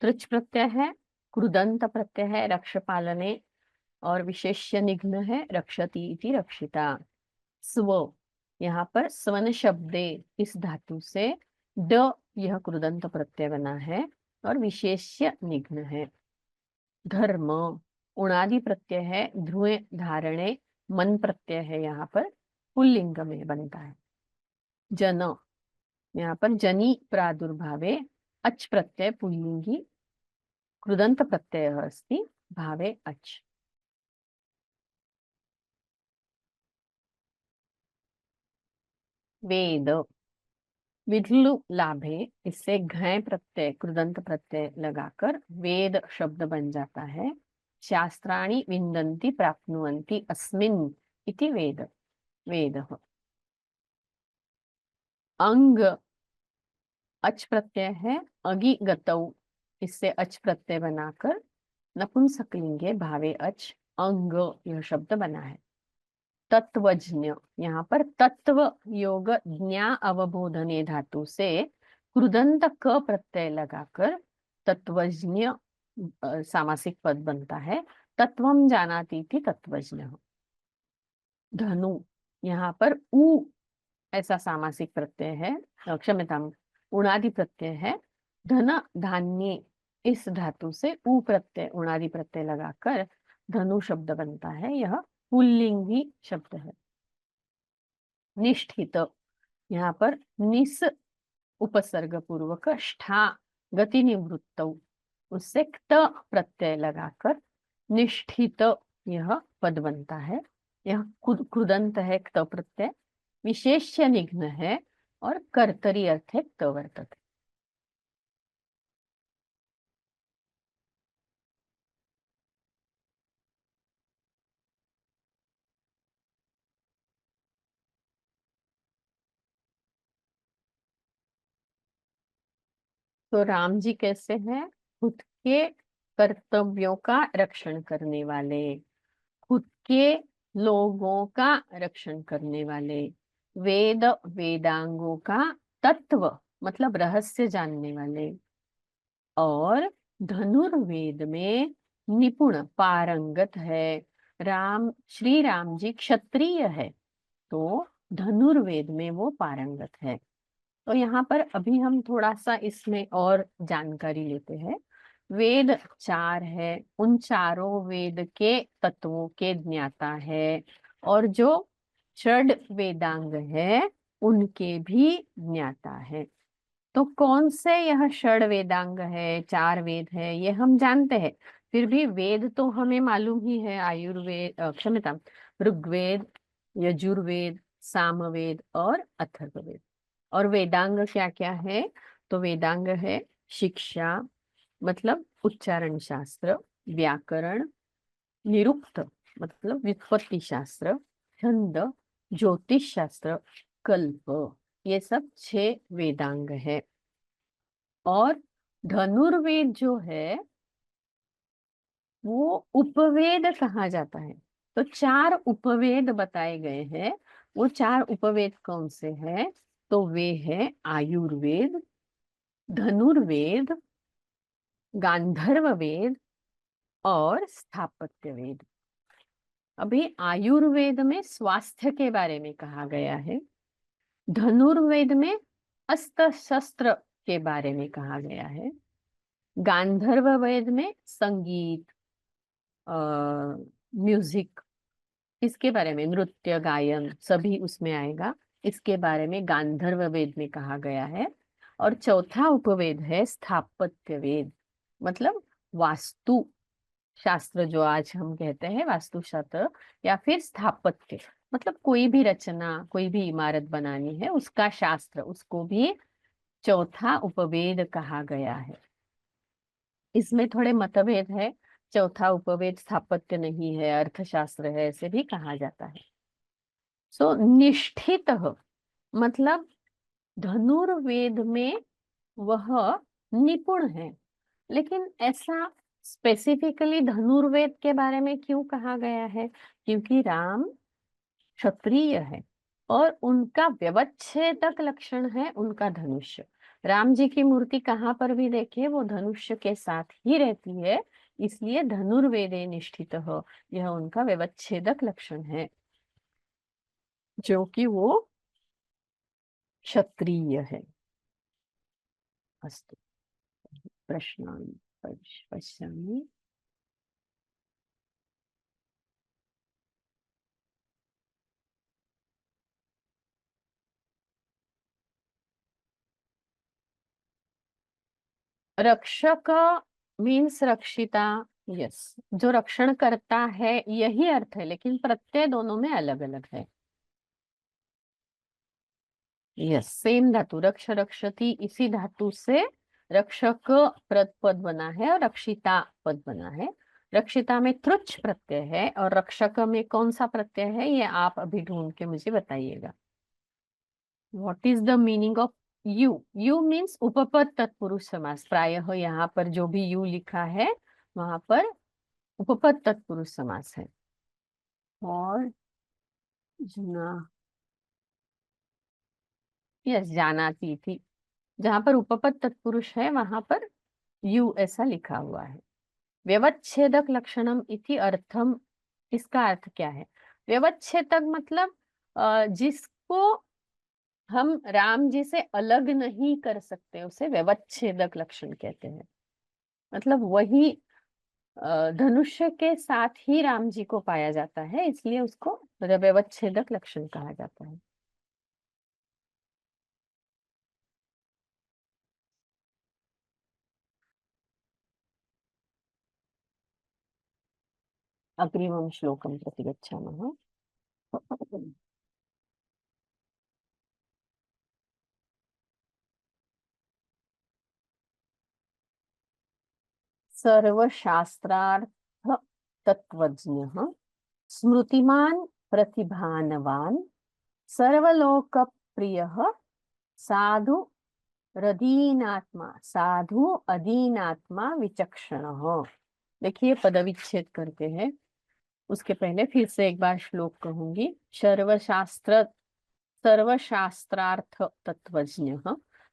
तृच प्रत्यय है, कृदंत प्रत्यय है, रक्ष पालने, और विशेष्य निघ्न है, रक्षति इति रक्षिता। स्व, यहाँ पर स्वन शब्दे इस धातु से ड यह कृदंत प्रत्यय बना है और विशेष्य निघ्न है। धर्म उणादि प्रत्यय है, ध्रुवे धारणे मन प्रत्यय है, यहाँ पर पुल्लिंग में बनता है। जन, यहाँ पर जनी प्रादुर्भावे अच प्रत्यय पुल्लिंगी कृदंत प्रत्यय अस्ति भावे अच। वेद, विधलु लाभे, इससे घय प्रत्यय कृदंत प्रत्यय लगाकर वेद शब्द बन जाता है। शास्त्राणि विन्दन्ति प्राप्नुवन्ति अस्मिन् इति वेद, वेदः। अंग अच प्रत्यय है, अगि गतौ, इससे अच प्रत्यय बनाकर नपुंसकलिंगे भावे अच अंग यह शब्द बना है। तत्वज्ञ, यहाँ पर तत्व योग ज्ञा अवबोधने धातु से कृदंत क प्रत्यय लगाकर तत्वज्ञ सामासिक पद बनता है। तत्वम जानाति थी तत्वज्ञ। धनु, यहाँ पर उ ऐसा सामासिक प्रत्यय है, क्षम्यतां उणादि प्रत्यय है। धन धान्य इस धातु से उ प्रत्यय उणादि प्रत्यय लगाकर धनु शब्द बनता है, यह पुल्लिंगी शब्द है। निष्ठित, यहाँ पर निस उपसर्ग पूर्वकष्ठा गति निवृत्त, उससे क्त प्रत्यय लगाकर निष्ठित यह पद बनता है। यह कृदंत है क्त प्रत्यय, विशेष्य निघ्न है और कर्तरी अर्थ है क्त वर्तते। तो राम जी कैसे हैं? खुद के कर्तव्यों का रक्षण करने वाले, खुद के लोगों का रक्षण करने वाले, वेद वेदांगों का तत्व मतलब रहस्य जानने वाले, और धनुर्वेद में निपुण पारंगत है। श्री राम जी क्षत्रिय है, तो धनुर्वेद में वो पारंगत है। तो यहाँ पर अभी हम थोड़ा सा इसमें और जानकारी लेते हैं। वेद 4 है, उन चारों वेद के तत्वों के ज्ञाता है, और जो षड वेदांग है उनके भी ज्ञाता है। तो कौन से यह षड वेदांग है, 4 वेद है, ये हम जानते हैं। फिर भी वेद तो हमें मालूम ही है, आयुर्वेद, क्षम्यता, ऋग्वेद, यजुर्वेद, सामवेद और अथर्ववेद। और वेदांग क्या क्या है? तो वेदांग है शिक्षा मतलब उच्चारण शास्त्र, व्याकरण, निरुक्त मतलब व्युत्पत्ति शास्त्र, छंद, ज्योतिष शास्त्र, कल्प, ये सब 6 वेदांग है। और धनुर्वेद जो है वो उपवेद कहा जाता है। तो 4 उपवेद बताए गए हैं। वो 4 उपवेद कौन से हैं? तो वे है आयुर्वेद, धनुर्वेद, गांधर्व वेद और स्थापत्य वेद। अभी आयुर्वेद में स्वास्थ्य के बारे में कहा गया है, धनुर्वेद में अस्त्र शस्त्र के बारे में कहा गया है, गांधर्व वेद में संगीत, म्यूजिक, इसके बारे में नृत्य गायन सभी उसमें आएगा, इसके बारे में गांधर्व वेद में कहा गया है। और चौथा उपवेद है स्थापत्य वेद, मतलब वास्तु शास्त्र, जो आज हम कहते हैं वास्तु शास्त्र, या फिर स्थापत्य मतलब कोई भी रचना, कोई भी इमारत बनानी है उसका शास्त्र, उसको भी चौथा उपवेद कहा गया है। इसमें थोड़े मतभेद है, चौथा उपवेद स्थापत्य नहीं है, अर्थशास्त्र है, ऐसे भी कहा जाता है। सो निष्ठित मतलब धनुर्वेद में वह निपुण है। लेकिन ऐसा स्पेसिफिकली धनुर्वेद के बारे में क्यों कहा गया है? क्योंकि राम क्षत्रिय है और उनका व्यवच्छेदक लक्षण है उनका धनुष्य। राम जी की मूर्ति कहाँ पर भी देखे वो धनुष्य के साथ ही रहती है, इसलिए धनुर्वेदे निष्ठित हो, यह उनका व्यवच्छेदक लक्षण है, जो कि वो क्षत्रिय है। अस्तु, प्रश्नानि पश्यामि। रक्षक मीन्स रक्षिता, यस, जो रक्षण करता है यही अर्थ है, लेकिन प्रत्यय दोनों में अलग अलग है। यस, सेम धातु, रक्ष रक्षति, इसी धातु से रक्षक पद बना है और रक्षिता पद बना है। रक्षिता में त्रुच प्रत्यय है और रक्षक में कौन सा प्रत्यय है ये आप अभी ढूंढ के मुझे बताइएगा। What is the meaning of you? You means उपपद तत्पुरुष समास। प्रायः यहाँ पर जो भी यू लिखा है वहां पर उपपद तत्पुरुष समास है। और जना, यस, जानाती थी, जहां पर उपपद तत्पुरुष है वहां पर यू ऐसा लिखा हुआ है। व्यवच्छेदक लक्षणम इति अर्थम, इसका अर्थ क्या है? व्यवच्छेदक मतलब जिसको हम राम जी से अलग नहीं कर सकते उसे व्यवच्छेदक लक्षण कहते हैं। मतलब वही धनुष्य के साथ ही राम जी को पाया जाता है, इसलिए उसको व्यवच्छेदक लक्षण कहा जाता है। अग्रिमं श्लोकं प्रति गच्छामः। सर्वशास्त्रार्थ तत्वज्ञः, स्मृतिमान प्रतिभानवान, सर्वलोक प्रिय, साधु रदीनात्मा साधु अदीनात्मा विचक्षण हो। देखिए पदविच्छेद करते हैं। उसके पहले फिर से एक बार श्लोक कहूंगी। सर्वशास्त्रार्थ तत्वज्ञ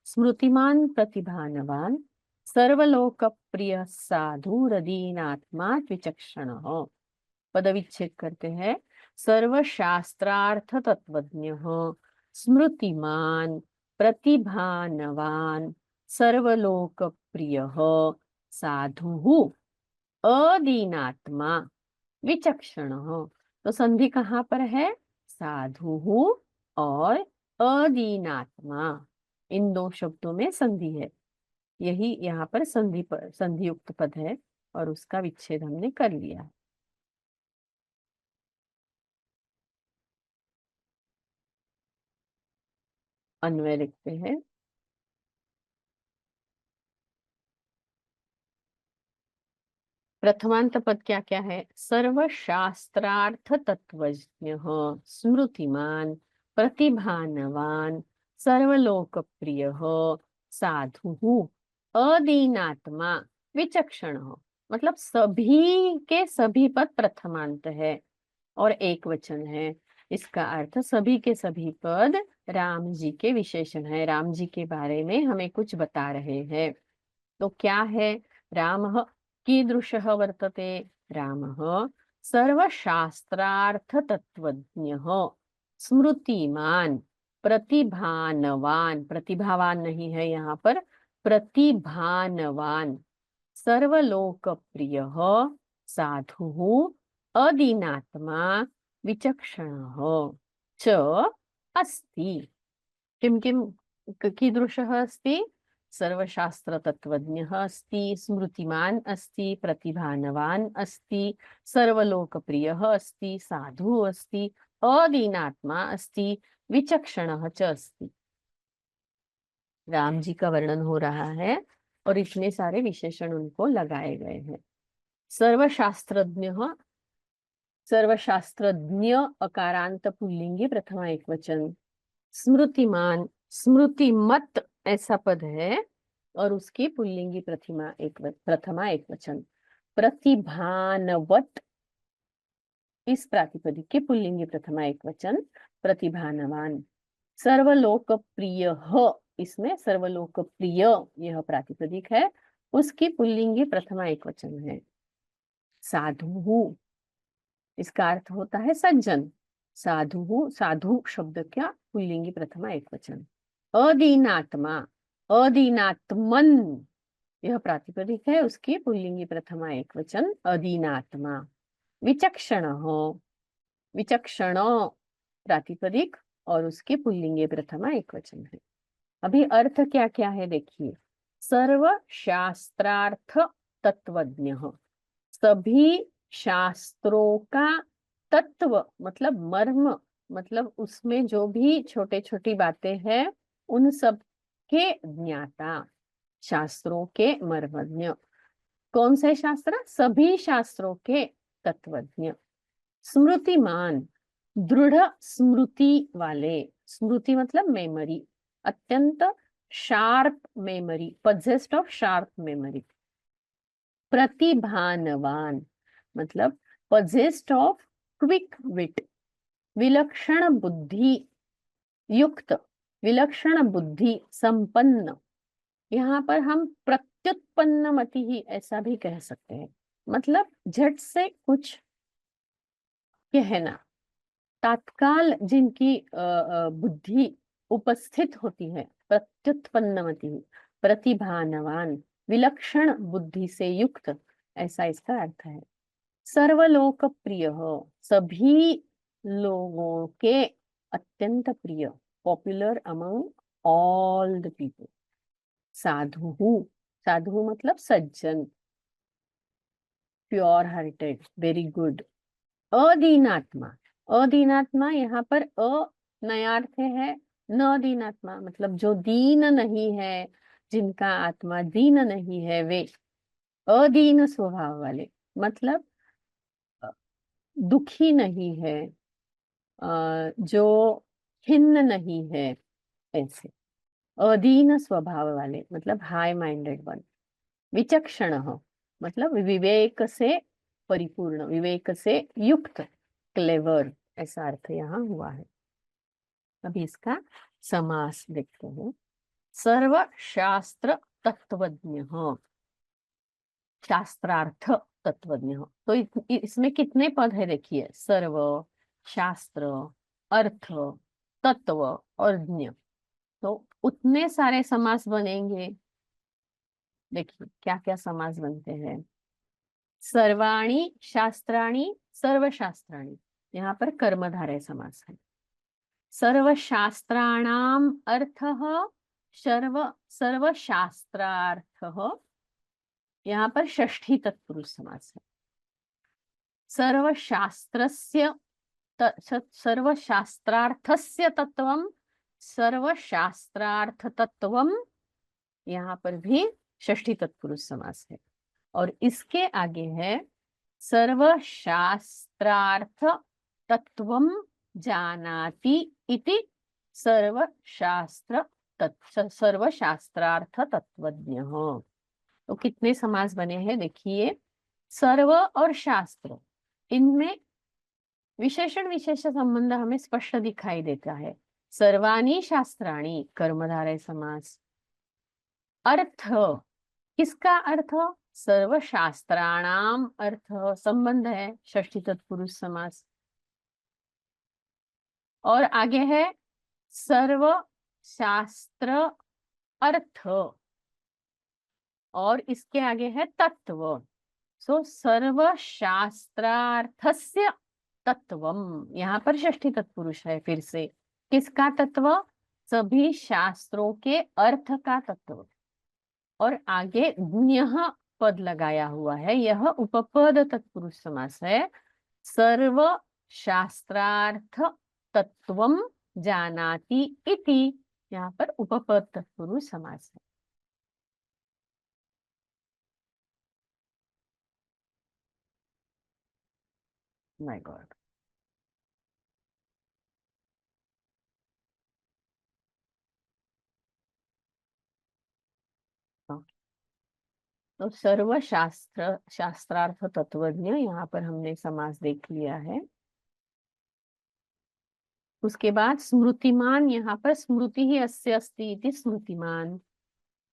स्मृतिमान प्रतिभानवान सर्वलोक प्रिय साधु रदीनात्मा विचक्षण हो। पदविच्छेद करते हैं। सर्वशास्त्रार्थ तत्वज्ञ स्मृतिमान प्रतिभानवान सर्वलोक प्रिय साधु अदीनात्मा विचक्षण हो। तो संधि कहाँ पर है? साधु और अदीनात्मा, इन दो शब्दों में संधि है। यही यहाँ पर संधियुक्त पद है और उसका विच्छेद हमने कर लिया। अन्वय लिखते हैं। प्रथमांत पद क्या क्या है? सर्वशास्त्रार्थ तत्वज्ञ स्मृतिमान प्रतिभानवान सर्वलोकप्रिय साधु अदीनात्मा विचक्षण हो। मतलब सभी के सभी पद प्रथमांत है और एक वचन है। इसका अर्थ सभी के सभी पद राम जी के विशेषण है, राम जी के बारे में हमें कुछ बता रहे हैं। तो क्या है? रामः कीदृशः वर्तते? रामः सर्वशास्त्रार्थ तत्वज्ञः स्मृतिमान प्रतिभानवान, प्रतिभावान नहीं है यहाँ पर, प्रतिभानवान सर्वलोकप्रियः साधुः अदीनात्मा विचक्षणः च अस्ति। किं किं कीदृशः अस्ति? सर्वशास्त्रतत्त्वज्ञः अस्ति, स्मृतिमान् अस्ति, प्रतिभानवान् अस्ति, सर्वलोकप्रियः अस्ति, साधु अस्ति, अदीनात्मा अस्ति, विचक्षणः च अस्ति। राम जी का वर्णन हो रहा है और इतने सारे विशेषण उनको लगाए गए हैं। सर्वशास्त्रज्ञ अकारांत पुल्लिंगी प्रथमा एकवचन, स्मृतिमान स्मृतिमत ऐसा पद है और उसकी पुल्लिंगी प्रथमा एकवचन। प्रतिभानवत इस प्रातिपदिक के पुल्लिंगी प्रथमा एकवचन प्रतिभानवान। सर्वलोकप्रिय इसमें सर्वलोकप्रिय यह प्रातिपदिक है, उसकी पुल्लिंगी प्रथमा एकवचन है। साधु इसका अर्थ होता है सज्जन। साधु साधु शब्द क्या? पुल्लिंगी प्रथमा एकवचन। अदीनात्मा अदीनात्मन यह प्रातिपदिक है, उसकी पुल्लिंगी प्रथमा एकवचन अदीनात्मा। विचक्षण हो विचक्षण प्रातिपदिक और उसकी पुल्लिंगी प्रथमा एकवचन है। अभी अर्थ क्या क्या है देखिए। सर्व शास्त्रार्थ तत्वज्ञ सभी शास्त्रों का तत्व मतलब मर्म, मतलब उसमें जो भी छोटे छोटी बातें हैं उन सब के ज्ञाता, शास्त्रों के मर्मज्ञ। कौन से शास्त्र? सभी शास्त्रों के तत्वज्ञ। स्मृतिमान दृढ़ स्मृति वाले, स्मृति मतलब मेमोरी, अत्यंत sharp memory, possessed of sharp memory. प्रतिभानवान मतलब possessed of quick wit, विलक्षण बुद्धि युक्त, विलक्षण बुद्धि संपन्न। यहाँ पर हम प्रत्युत्पन्न मति ही ऐसा भी कह सकते हैं, मतलब झट से कुछ कहना। तात्काल जिनकी बुद्धि उपस्थित होती है, प्रत्युत्पन्न मति, प्रतिभानवान विलक्षण बुद्धि से युक्त, ऐसा इसका अर्थ है। सर्वलोकप्रिय हो सभी लोगों के अत्यंत प्रिय, popular among all the people. साधु साधु मतलब सज्जन, प्योर हार्टेड, वेरी गुड। अदीनात्मा अदीनात्मा यहाँ पर अ नया अर्थ है, न दीनात्मा मतलब जो दीन नहीं है, जिनका आत्मा दीन नहीं है, वे अदीन स्वभाव वाले, मतलब दुखी नहीं है, जो खिन्न नहीं है, ऐसे। अधीन स्वभाव वाले मतलब हाई माइंडेड वन। विचक्षण मतलब विवेक से परिपूर्ण, विवेक से युक्त, क्लेवर, ऐसा अर्थ यहाँ हुआ है। अभी इसका समास देखते हैं। सर्व शास्त्र तत्वज्ञ, शास्त्रार्थ तत्वज्ञ। तो इसमें कितने पद है देखिए, सर्व, शास्त्र, अर्थ, तत्व और ज्ञ। तो उतने सारे समास बनेंगे। देखिए क्या क्या समास बनते हैं। सर्वाणि शास्त्राणि सर्वशास्त्राणि, यहाँ पर कर्मधारय समास है। सर्वशास्त्राणाम अर्थः सर्वशास्त्रार्थः, यहाँ पर षष्ठी तत्पुरुष समास है। सर्वशास्त्रस्य सर्वशास्त्रार्थस्य तत्वम सर्वशास्त्रार्थ तत्वम, यहाँ पर भी षष्ठी तत्पुरुष समास है। और इसके आगे है सर्वशास्त्रार्थ तत्वम जानाति इति सर्वशास्त्रार्थ तत्वज्ञ। तो कितने समास बने हैं देखिए। सर्व और शास्त्र, इनमें विशेषण विशेष संबंध हमें स्पष्ट दिखाई देता है। सर्वाणि शास्त्राणि कर्मधारय समास। अर्थ, किसका अर्थ, सर्वशास्त्राणाम अर्थ, संबंध है, षष्ठी तत्पुरुष समास। और आगे है सर्व शास्त्र अर्थ, और इसके आगे है तत्व। सो सर्व शास्त्रार्थस्य तत्वम, यहाँ पर षष्ठी तत्पुरुष है। फिर से किसका तत्व, सभी शास्त्रों के अर्थ का तत्व। और आगे ज्ञ पद लगाया हुआ है, यह उपपद तत्पुरुष समास है। सर्व शास्त्रार्थ तत्वम जानाति इति, यहाँ पर उपपद तत्पुरुष समास है। My God. तो सर्व शास्त्रार्थ तत्वज्ञ, यहाँ पर हमने समास देख लिया है। उसके बाद स्मृतिमान, यहाँ पर स्मृति ही अस्य अस्ति इति स्मृतिमान।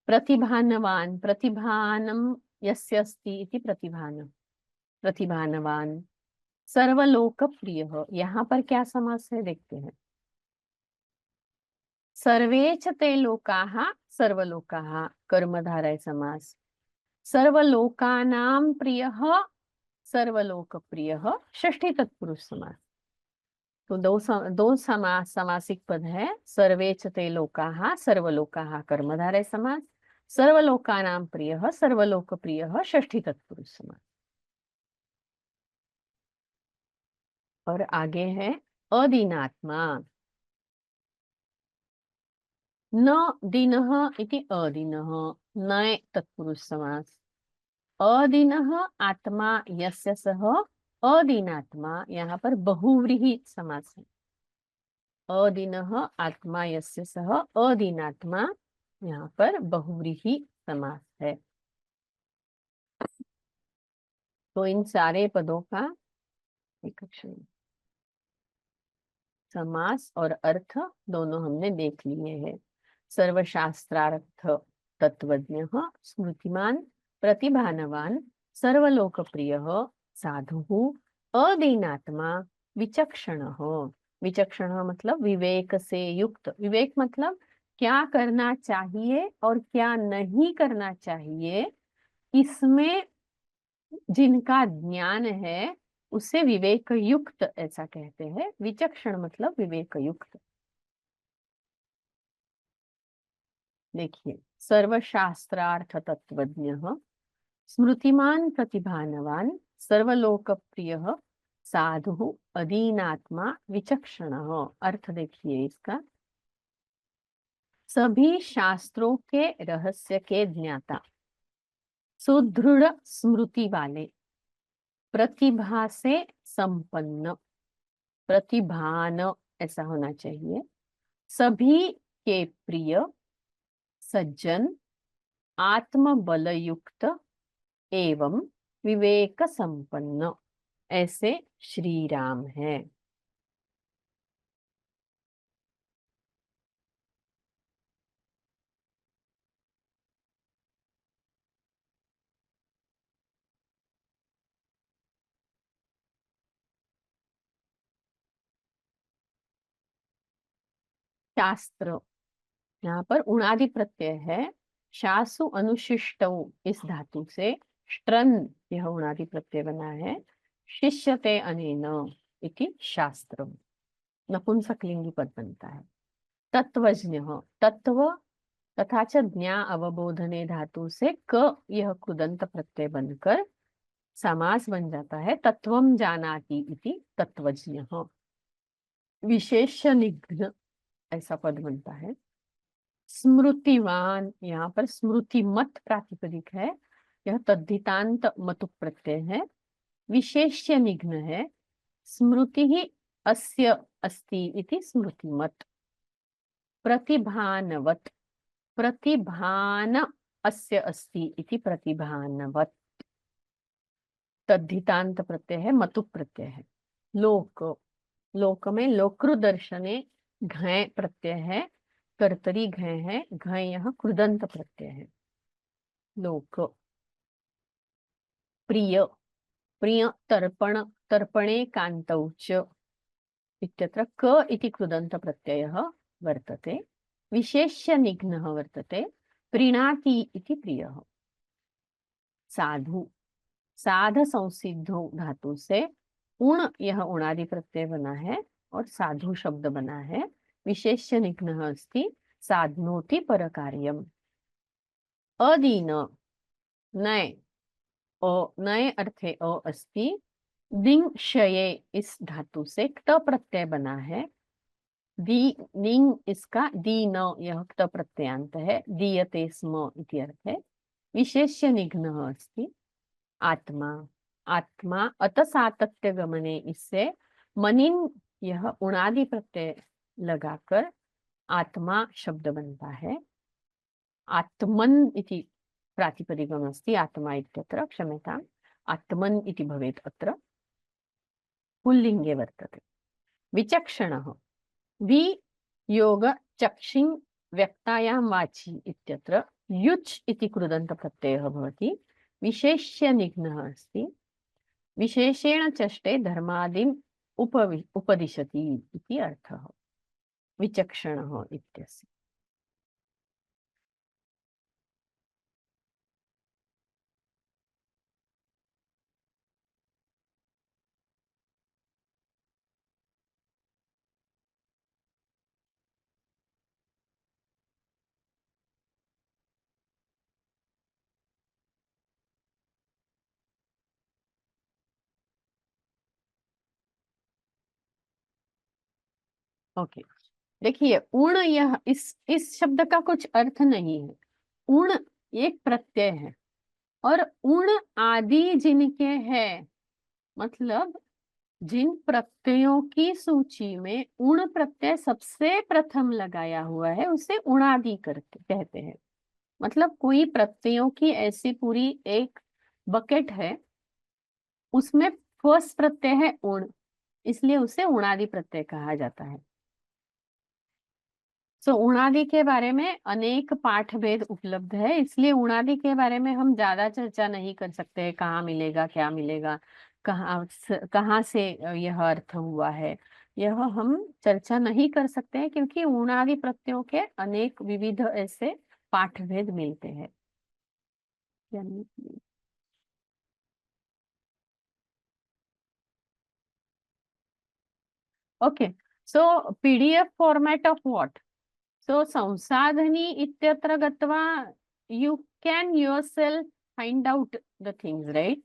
प्रतिभानवान, प्रतिभानम यस्य अस्ति इति प्रतिभानवान। सर्वलोकप्रिय, यहाँ पर क्या समास है देखते हैं। सर्वे च ते लोकाः सर्वलोकाः, कर्मधारय समास। सर्वलोकानां प्रियः सर्वलोकप्रियः, षष्ठी तत्पुरुष समास। तो दो समासिक पद है। सर्वे च ते लोकाः सर्वलोकाः कर्मधारय समास, सर्वलोकानां प्रियः सर्वलोकप्रियः, षष्ठी तत्पुरुष समास। और आगे है अदीनात्मा। न दीनः इति अदीनः, नए तत्पुरुष समास। अदीनः आत्मा यस्य सः अदीनात्मा, यहाँ पर बहुव्रीहि समास है। अदीनः आत्मा यस्य सः अदीनात्मा, यहाँ पर बहुव्रीहि समास है। तो इन सारे पदों का एक अक्षर समास और अर्थ दोनों हमने देख लिए हैं। सर्वशास्त्रार्थ तत्वज्ञ, स्मृतिमान, प्रतिभानवान, सर्वलोकप्रिय, साधु, अदीनात्मा, विचक्षण। विचक्षण मतलब विवेक से युक्त। विवेक मतलब क्या करना चाहिए और क्या नहीं करना चाहिए, इसमें जिनका ज्ञान है उसे विवेक युक्त ऐसा कहते हैं। विचक्षण मतलब विवेक युक्त। देखिए, सर्वशास्त्रार्थ तत्वज्ञ, स्मृतिमान, प्रतिभानवान, सर्वलोकप्रिय, साधु, अदीनात्मा, विचक्षण। अर्थ देखिए इसका, सभी शास्त्रों के रहस्य के ज्ञाता, सुदृढ़ स्मृति वाले, प्रतिभा से संपन्न, प्रतिभान ऐसा होना चाहिए, सभी के प्रिय, सज्जन, आत्मबलयुक्त एवं विवेक संपन्न, ऐसे श्री राम है। शास्त्र, यहाँ पर उणादि प्रत्यय है। शासु अनुशिष्टौ इस धातु से श्त्रन यह उणादि प्रत्यय बना है। शिष्यते अनेन इति शास्त्रम, नपुंसकलिंगी पद बनता है। तत्वज्ञ, तत्व तथा च ज्ञा अवबोधने धातु से क यह कृदंत प्रत्यय बनकर समास बन जाता है। तत्वम जानाति इति तत्वज्ञ। विशेष्य निघ्न ऐसा पद बनता है। स्मृतिवान, यहाँ पर स्मृति मत प्रातिपदिक है, यह तद्धितांत मतु प्रत्यय है। विशेष्य निघ्न है। स्मृति ही अस्य अस्ति इति स्मृतिमत। प्रतिभानवत, प्रतिभान अस्य अस्ति इति प्रतिभानवत। तद्धितांत प्रत्यय है, मतु प्रत्यय है। लोक, लोक में लोकृदर्शने घय प्रत्यय है, कर्तरी घय है, घय यह कृदंत प्रत्यय है। लोक। प्रिय, प्रिय तर्पण, तर्पणे कान्तौ च इत्यत्र क इति कृदंत प्रत्ययः वर्तते। विशेष्य निघ्नः वर्तते। प्रीणाति इति प्रियः। साधु, साध संसिद्धो धातु से उण यह उणादि प्रत्यय बना है और साधु शब्द बना है। विशेष्य निघ्नः अस्ति। साधनोति परकार्यम। अदीन, नय, नय अर्थे अ अस्ति। दिंग शये इस धातु से क्त प्रत्यय बना है। दी निंग इसका दीन यह क्त प्रत्ययांत है। दीयते स्म इति अर्थ है। विशेष्य निघ्नः अस्ति। आत्मा, आत्मा अत सातत्य गमने इससे मनिन यह उणादि प्रत्यय लगाकर आत्मा शब्द बनता है। आत्मन इति प्रातिपदिकम् अस्ति। आत्मा इत्यत्र क्षम्यताम्, आत्मन इति भवेत् अत्र। पुल्लिङ्गे वर्तते। विचक्षणः, वि योग चक्षिं व्यक्तायां वाचि इत्यत्र युच् इति कृदन्त प्रत्ययः भवति। विशेष्य निघ्नः अस्ति। विशेषेण चष्टे धर्मादिम् उपदिशति इति अर्थः विचक्षणः इत्यस्य। ओके, देखिए उण यह इस शब्द का कुछ अर्थ नहीं है। उण एक प्रत्यय है और उण आदि जिनके हैं, मतलब जिन प्रत्ययों की सूची में उण प्रत्यय सबसे प्रथम लगाया हुआ है उसे उणादि करते कहते हैं। मतलब कोई प्रत्ययों की ऐसी पूरी एक बकेट है, उसमें फर्स्ट प्रत्यय है उण, इसलिए उसे उणादि प्रत्यय कहा जाता है। सो उणादि के बारे में अनेक पाठ भेद उपलब्ध है, इसलिए उणादि के बारे में हम ज्यादा चर्चा नहीं कर सकते। कहाँ मिलेगा, क्या मिलेगा, कहाँ से यह अर्थ हुआ है, यह हम चर्चा नहीं कर सकते हैं, क्योंकि उणादि प्रत्ययों के अनेक विविध ऐसे पाठ भेद मिलते हैं। Okay, so PDF format of what? So संसाधनी इत्यत्र गत्वा you can yourself find out the things, right?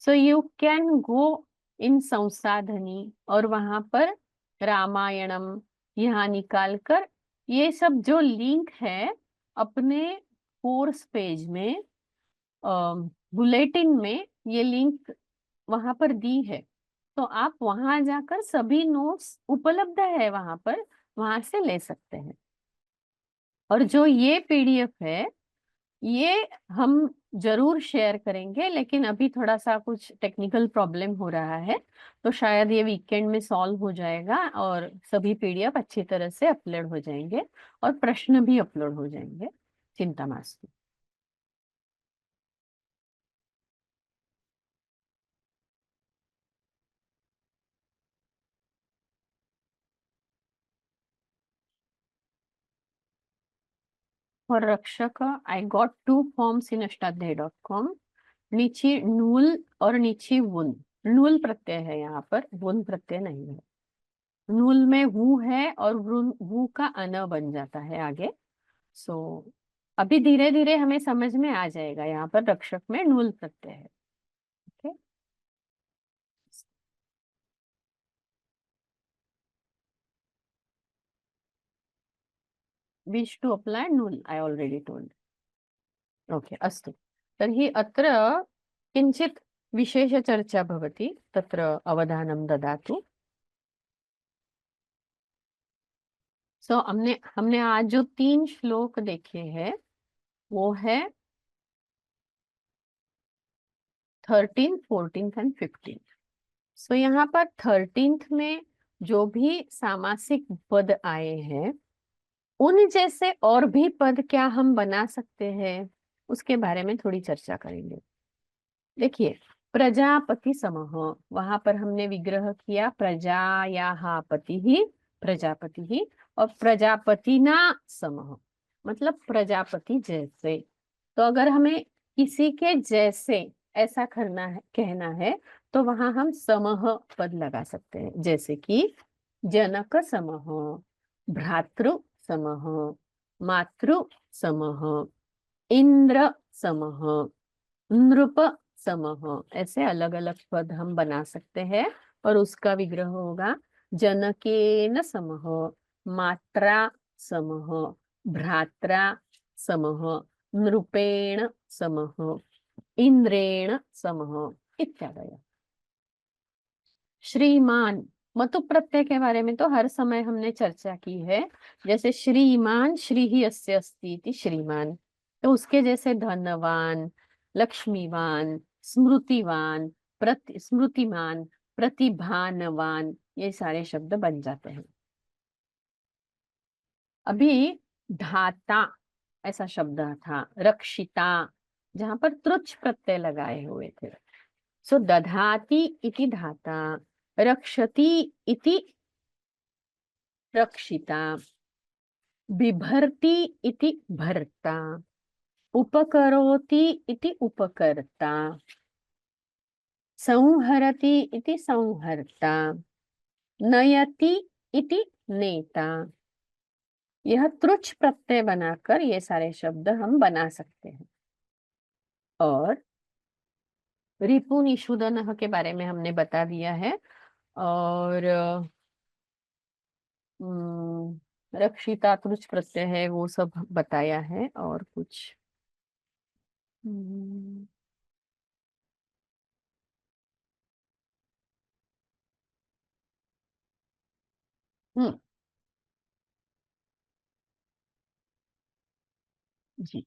So you can go in संसाधनी और वहां पर रामायणम यहाँ निकाल कर ये सब जो लिंक है अपने कोर्स पेज में, बुलेटिन में ये लिंक वहां पर दी है। तो आप वहां जाकर सभी नोट्स उपलब्ध है वहां पर, वहां से ले सकते हैं। और जो ये पीडीएफ है ये हम जरूर शेयर करेंगे, लेकिन अभी थोड़ा सा कुछ टेक्निकल प्रॉब्लम हो रहा है, तो शायद ये वीकेंड में सॉल्व हो जाएगा और सभी पीडीएफ अच्छी तरह से अपलोड हो जाएंगे और प्रश्न भी अपलोड हो जाएंगे। चिंता मास्तु। और रक्षक आई गॉट 2 फॉर्म्स इन अष्टाध्यायी.com। नीचे नूल और नीचे वुन। नूल प्रत्यय है यहाँ पर, वुन प्रत्यय नहीं है। नूल में वू है और वू का अन बन जाता है आगे। सो अभी धीरे धीरे हमें समझ में आ जाएगा, यहाँ पर रक्षक में नूल प्रत्यय है। ओके, विश टू अप्लाई नूल आई ऑलरेडी टोल्ड। ओके, अस्तु। तर्हि अत्र किंचित विशेष चर्चा भवति, तत्र अवधानं ददातु। सो हमने हमने आज जो 3 श्लोक देखे हैं वो है 13, 14 एंड 15। सो यहाँ पर 13th में जो भी सामासिक पद आए हैं उन जैसे और भी पद क्या हम बना सकते हैं, उसके बारे में थोड़ी चर्चा करेंगे। देखिए, प्रजापति समह, वहां पर हमने विग्रह किया प्रजा या हा पति ही, प्रजापति ही, और प्रजापति ना समह मतलब प्रजापति जैसे। तो अगर हमें किसी के जैसे ऐसा करना है, कहना है, तो वहां हम समह पद लगा सकते हैं, जैसे कि जनक समह, भ्रातृ समह, मातृ समह, इंद्र समह, नृप समह, ऐसे अलग अलग पद हम बना सकते हैं। और उसका विग्रह होगा जनकेन समह, मात्रा समह, भ्रात्रा समह, नृपेण समह, इंद्रेण समह इत्यादि। श्रीमान, मतु प्रत्यय के बारे में तो हर समय हमने चर्चा की है। जैसे श्रीमान, श्री ही अस्य अस्ति इति श्रीमान, तो उसके जैसे धनवान, लक्ष्मीवान, स्मृतिवान, स्मृतिमान, प्रतिभानवान, ये सारे शब्द बन जाते हैं। अभी धाता ऐसा शब्द था, रक्षिता, जहां पर त्रुच प्रत्यय लगाए हुए थे। सो दधाति इति धाता, रक्षति इति रक्षिता, बिभर्ति इति भर्ता, उपकरोति इति उपकर्ता, संहरति इति संहर्ता, नयति इति नेता। यह त्रुच प्रत्यय बनाकर ये सारे शब्द हम बना सकते हैं। और रिपु निषूदन के बारे में हमने बता दिया है। और रक्षिता त्रुच प्रत्यय है वो सब बताया है। और कुछ हम्म हम्म, जी।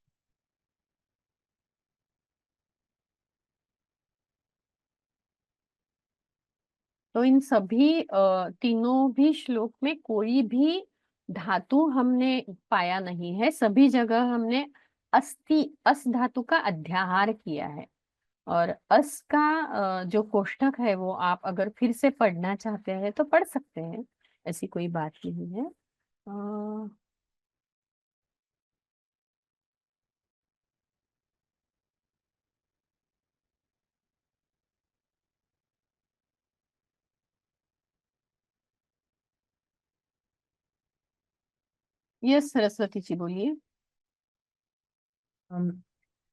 तो इन सभी तीनों भी श्लोक में कोई भी धातु हमने पाया नहीं है, सभी जगह हमने अस्ति, अस धातु का अध्याहार किया है। और अस का जो कोष्ठक है वो आप अगर फिर से पढ़ना चाहते हैं तो पढ़ सकते हैं, ऐसी कोई बात नहीं है। यस सरस्वती जी बोलिए।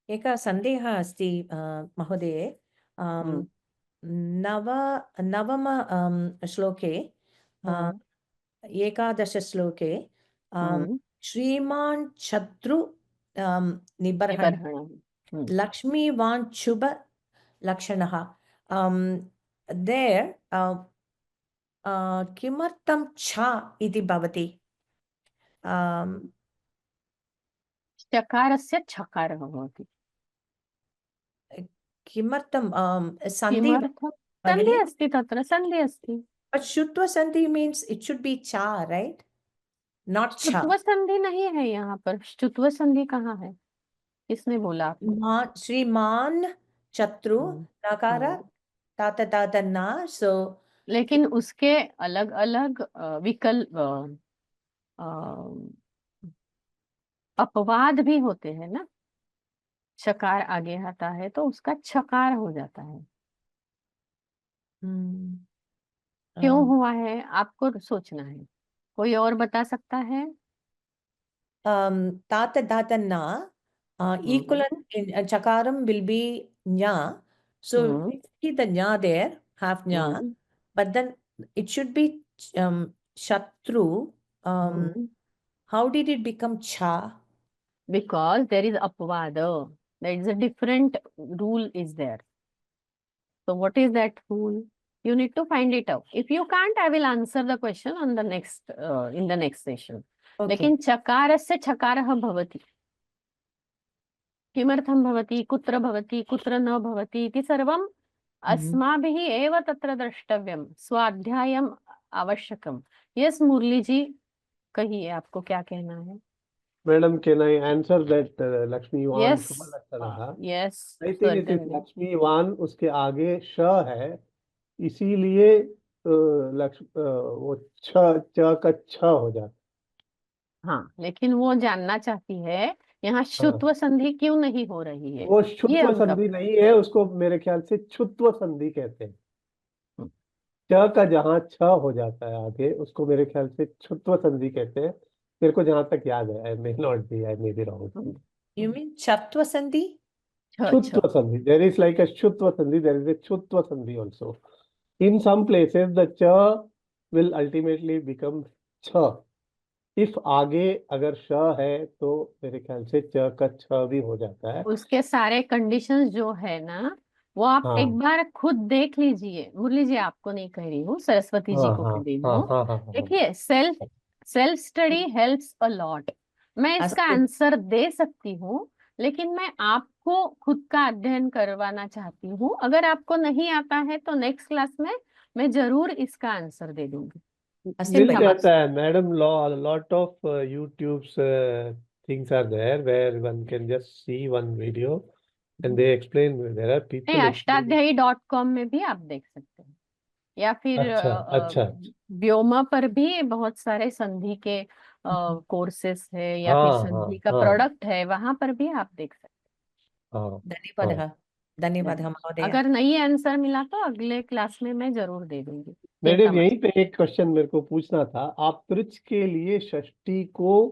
एकः सन्देहः अस्ति महोदये। हम्म नव नवम श्लोके हम्म एकादशश्लोके हम्म श्रीमान् शत्रु निबर्हण निबर्हणः। लक्ष्मीवान् शुभ लक्षणः। देर् किमर्थं छ इति भवति? चकारस्य छकारः भवति। किमर्थं सन्धि किमर्थं? भगिनी? सन्धि अस्ति, तत्र सन्धि अस्ति। But Shutva Sandhi means it should be cha, right? Not cha. श्चुत्व संधि नहीं है यहाँ पर। श्चुत्व संधि कहाँ है? किसने बोला आपको? श्रीमान चत्रु हम्म, नकार हम्म। ताता ताता ना, so लेकिन उसके अलग अलग विकल्प अपवाद भी होते हैं ना। चकार आगे आता है तो उसका छकार हो जाता है। क्यों हुआ है आपको सोचना है। कोई और बता सकता है? ताता ताता ना equivalent in chakaram will be nya, so hmm, we see the nya there, half nya, hmm, but then it should be shatru. Hmm. How did it become cha? Because there is apvada. There is a different rule is there. So what is that rule? You need to find it out. If you can't, I will answer the question on the next in the next session. Okay. लेकिन चकारस्य छकारः भवति। किमर्थं भवति, कुत्र भवति, कुत्र न भवति इति सर्वम् अस्माभिः एव तत्र द्रष्टव्यं। स्वाध्यायम् आवश्यकम्। यस मुरली जी, कहिए आपको क्या कहना है? Madam, can I answer that Lakshmi Van Yes, Shubha Lakshanaha? yes, I think it is certainly. Lakshmi Van, उसके आगे श है, इसीलिए वो च का छ हो जाता। हाँ, लेकिन वो जानना चाहती है यहाँ शुत्व संधि क्यों नहीं हो रही है। वो ये शुत्व उनका संधि नहीं है, उसको मेरे ख्याल से छुत्व संधि कहते हैं। च का जहाँ छ हो जाता है आगे, उसको मेरे ख्याल से छुत्व संधि कहते हैं। मेरे को जहां तक याद है, I may not be, I may be wrong. You mean chatva sandhi? Shutva Sandhi. There is like a Shutva Sandhi, there is a Chutva Sandhi also. In some places, the Cha will ultimately become Cha. If आगे अगर श है तो मेरे ख्याल से च का छ भी हो जाता है। उसके सारे कंडीशंस जो है ना, वो आप हाँ एक बार खुद देख लीजिए। मुरली जी, आपको नहीं कह रही हूँ, सरस्वती जी हाँ को हाँ कह रही हाँ हूँ। हाँ हाँ हाँ। देखिए, self study helps a lot. मैं इसका आंसर दे सकती हूँ, लेकिन मैं आपको खुद का अध्ययन करवाना चाहती हूँ। अगर आपको नहीं आता है तो नेक्स्ट क्लास में मैं जरूर इसका आंसर दे दूंगी। मिल जाता है madam. Lot of YouTubes things are there where one can just see one video and they explain. There are people नहीं, explaining. अष्टाध्यायी.com में भी आप देख सकते हैं, या फिर अच्छा अच्छा। व्योमा पर भी बहुत सारे संधि के कोर्सेस है, या फिर हाँ हाँ संधि का हाँ प्रोडक्ट है, वहां पर भी आप देख सकते हाँ धन्यवाद हैं। धन्यवाद महोदय। अगर नहीं आंसर मिला तो अगले क्लास में मैं जरूर दे दूंगी। चिंता मैडम, मत। यहीं पे एक क्वेश्चन मेरे को पूछना था। आप त्रिच के लिए षष्ठी को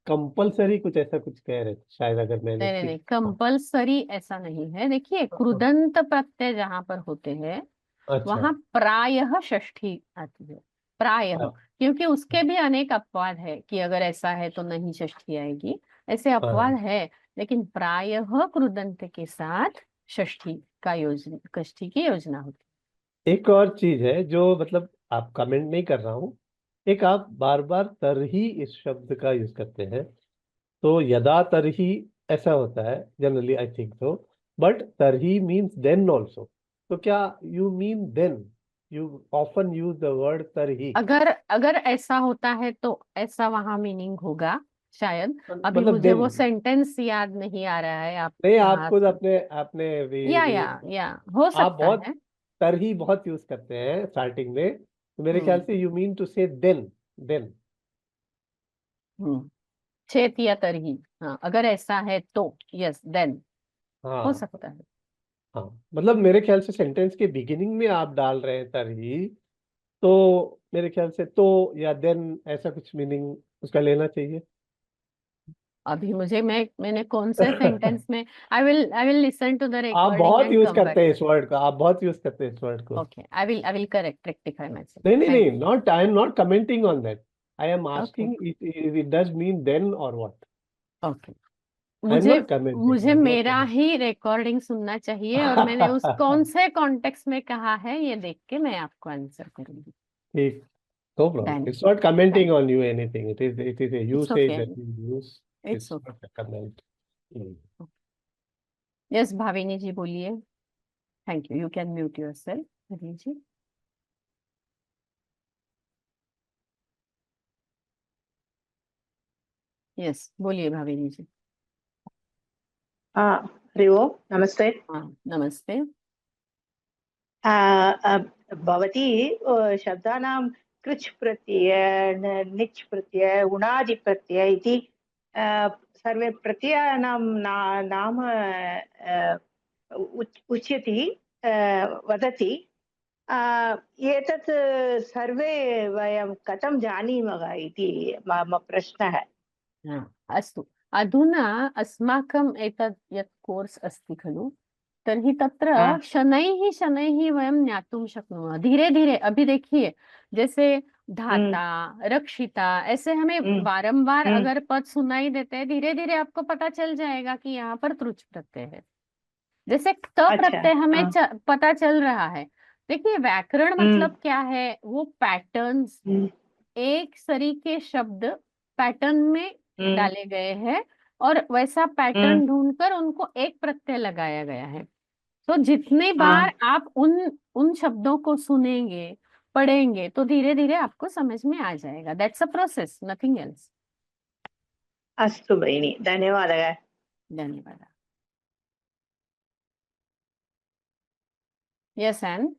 कंपलसरी कुछ ऐसा कुछ कह रहे थे शायद, अगर मैंने नहीं नहीं ठीक। नहीं, कंपलसरी ऐसा नहीं है। देखिए, कृदंत प्रत्यय जहां पर होते हैं अच्छा वहां प्रायः षष्ठी आती है। प्रायः, अच्छा, क्योंकि उसके भी अनेक अपवाद है कि अगर ऐसा है तो नहीं षष्ठी आएगी, ऐसे अपवाद हाँ। है। लेकिन प्रायः कृदंत के साथ षष्ठी की योजना होती एक और चीज है जो मतलब आप कमेंट नहीं कर रहा हूँ। एक आप बार बार तरही इस शब्द का यूज करते हैं, तो यदा तरही ऐसा होता है generally, I think so. But तरही मीन्स देन ऑल्सो, तो क्या you mean then? You often use the word तरही। है। अगर ऐसा होता है तो ऐसा वहां मीनिंग होगा शायद। अभी मतलब मुझे देन वो सेंटेंस याद नहीं आ रहा है। आप नहीं, आप कहाँ खुद से? अपने अपने या हो आप सकता बहुत है। तरही बहुत यूज करते हैं स्टार्टिंग में, तो मेरे ख्याल हम्म से यू मीन टू से देन। देन हम्म छेत या तरही, हाँ, अगर ऐसा है तो यस, देन हो हाँ सकता है। हाँ, मतलब मेरे ख्याल से सेंटेंस के बिगिनिंग में आप डाल रहे हैं तरही, तो मेरे ख्याल से तो या देन ऐसा कुछ मीनिंग उसका लेना चाहिए। अभी मैंने कौन से सेंटेंस में, I will listen to the आप रिकॉर्डिंग बहुत एंड यूज कम बैक। करते हैं इस वर्ड का, आप बहुत यूज करते हैं इस वर्ड को। Okay, I will correct rectify my self. नहीं नहीं थैंक नहीं, not, I am not commenting on that. I am you. Okay asking it does mean then और व्हाट। ओके, आई एम मुझे नॉट कमेंटिंग, मुझे आई एम नॉट मेरा ही रिकॉर्डिंग सुनना चाहिए, और मैंने उस कौन कमेंटिंग। से कॉन्टेक्स्ट में कहा है ये देख के मैं आपको आंसर करूंगी। ठीक, no problem. Done. It's not commenting on you anything. It is a it's usage okay, that you use. It's It's okay. not a comment. Yes Bhavini ji बोलिए। Thank you can mute yourself Bhavini ji. Yes बोलिए भाविनी जी। हरि ओम्, नमस्ते। हाँ नमस्ते। भवती शब्दानां कृच् प्रत्यय, निच् प्रत्यय, उणादि प्रत्यय इति सर्वे प्रत्ययानां नाम उच्यति, वदति। एतत् सर्वे वयं कथं जानीमः इति मम प्रश्नः। अस्तु, अधुना अस्माकं एतत् यत् कोर्स् अस्ति खलु, तर्हि तत्र शनैः शनैः वयं ज्ञातुं शक्नुमः धीरे धीरे। अभी देखिए जैसे धाता, रक्षिता, ऐसे हमें बारंबार अगर पद सुनाई देते हैं, धीरे धीरे आपको पता चल जाएगा कि यहाँ पर त्रुच प्रत्यय है। जैसे त प्रत्यय हमें पता चल रहा है। देखिए व्याकरण मतलब क्या है, वो पैटर्न्स, एक सरी के शब्द पैटर्न में डाले गए हैं और वैसा पैटर्न ढूंढकर उनको एक प्रत्यय लगाया गया है। तो जितनी बार आप उन शब्दों को सुनेंगे, पढ़ेंगे, तो धीरे धीरे आपको समझ में आ जाएगा। That's a process, nothing else. अस्तु भगिनी, धन्यवादः। धन्यवाद। Yes and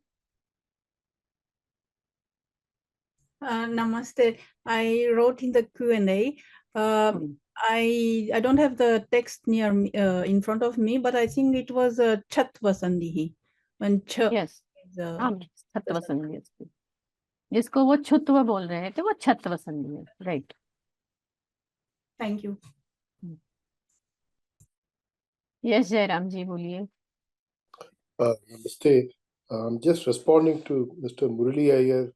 Namaste. I wrote in the Q&A. I don't have the text near me, in front of me, but I think it was Chatva Sandhi. When ch yes is, छत्व संधि अस्ति, जिसको वो छुत्व बोल रहे थे, वो छत्व संधि है। Right, Thank you. Yes Jairam ji बोलिए। Namaste. I'm just responding to Mr. Murali Iyer.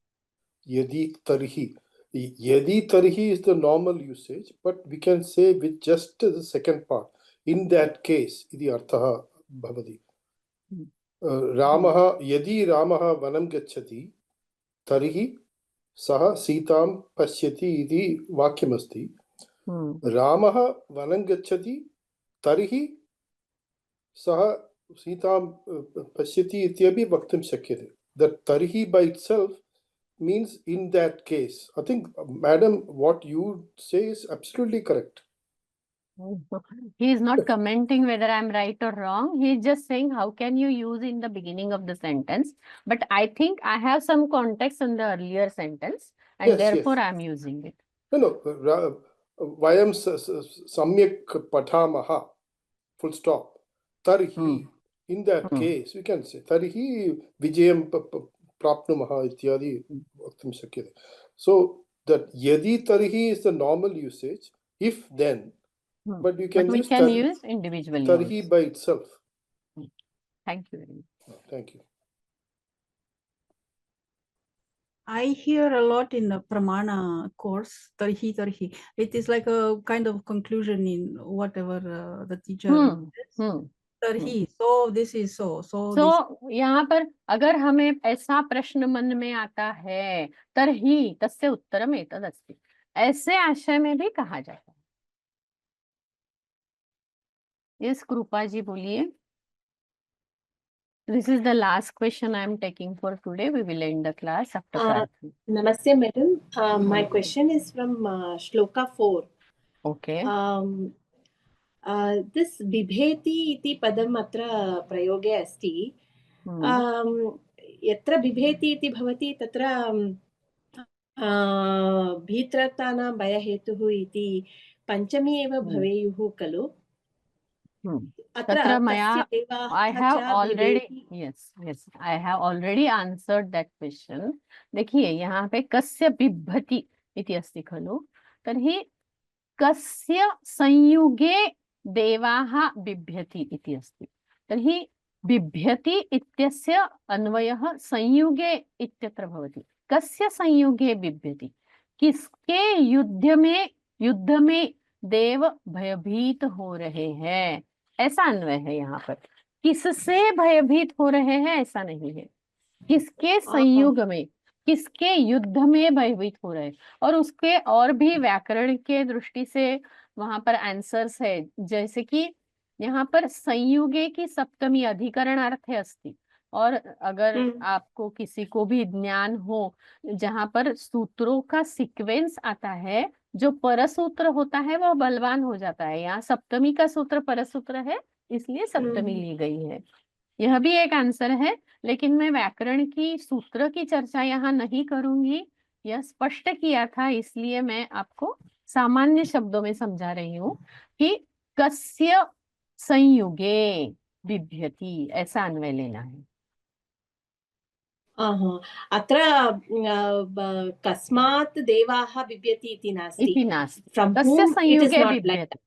Yadi tarhi. Yadi tarhi is the normal usage, but we can say with just the second part. In that case, idi arthaha bhavati. Ramaha, yadi Ramaha vanam gacchati, tarhi saha Sitam pasyati idi vakyamasti. Ramaha vanam gacchati, tarhi saha Sitam pasyati ityabhi vaktum shakyate. That tarhi by itself means in that case. I think, madam, what you say is absolutely correct. He is not commenting whether I'm right or wrong. He is just saying how can you use in the beginning of the sentence. But I think I have some context in the earlier sentence, and Yes, therefore yes. I'm using it. No, vayam samyak patamaha, full stop. Tarhi, in that case, we can say, tarhi vijayam prapnumaha ityadi vaktum shakyate. So, that yadi tarhi is the normal usage, if then, but you can we use can use individual tarhi use. by itself. Thank you very much. Thank you. I hear a lot in the Pramana course, tarhi. It is like a kind of conclusion in whatever the teacher says. Tarhi, so this is so. So यहाँ पर अगर हमें ऐसा प्रश्न मन में आता है, तर्हि तस्य उत्तरम एतदस्ति, ऐसे आशय में भी कहा जाता है। यस कृपा जी बोलिए। This is the last question I am taking for today. We will end the class after Prarthana. Namaste, madam. My question is from Shloka 4. Okay. This bibheti iti padam atra prayoge asti. Yatra bibheti iti bhavati tatra bhitrattana bhayahetuhu iti panchami eva bhaveyuhu kalu. Tatra maya, I have already, yes, I have already answered that question. देखिए यहाँ पे कस्य बिभ्यति इति अस्ति खलु, तर्हि कस्य संयुगे देवाः बिभ्यति इति अस्ति। तर्हि बिभ्यति इत्यस्य अन्वयः संयुगे इत्यत्र भवति। कस्य संयुगे बिभ्यति, किसके युद्ध में देव भयभीत हो रहे हैं, ऐसा अन्वय है यहाँ पर। किससे भयभीत हो रहे हैं ऐसा नहीं है, किसके संयुग में, किसके युद्ध में भयभीत हो रहे हैं। और उसके और भी व्याकरण के दृष्टि से वहां पर आंसर्स है, जैसे कि यहाँ पर संयुगे की सप्तमी अधिकरणार्थे अस्ति। और अगर आपको किसी को भी ज्ञान हो जहां पर सूत्रों का सीक्वेंस आता है, जो परसूत्र होता है वह बलवान हो जाता है। यहाँ सप्तमी का सूत्र परसूत्र है, इसलिए सप्तमी ली गई है। यह भी एक आंसर है, लेकिन मैं व्याकरण की सूत्र की चर्चा यहाँ नहीं करूंगी, यह स्पष्ट किया था, इसलिए मैं आपको सामान्य शब्दों में समझा रही हूँ कि कस्य संयुगे बिभ्यति, ऐसा अन्वय लेना है। अत्र कस्मात् देवाः बिभ्यति इति नास्ति, इति नास्ति, फ्रॉम कस्य whom it is संयुगे not like बिभ्यति। that.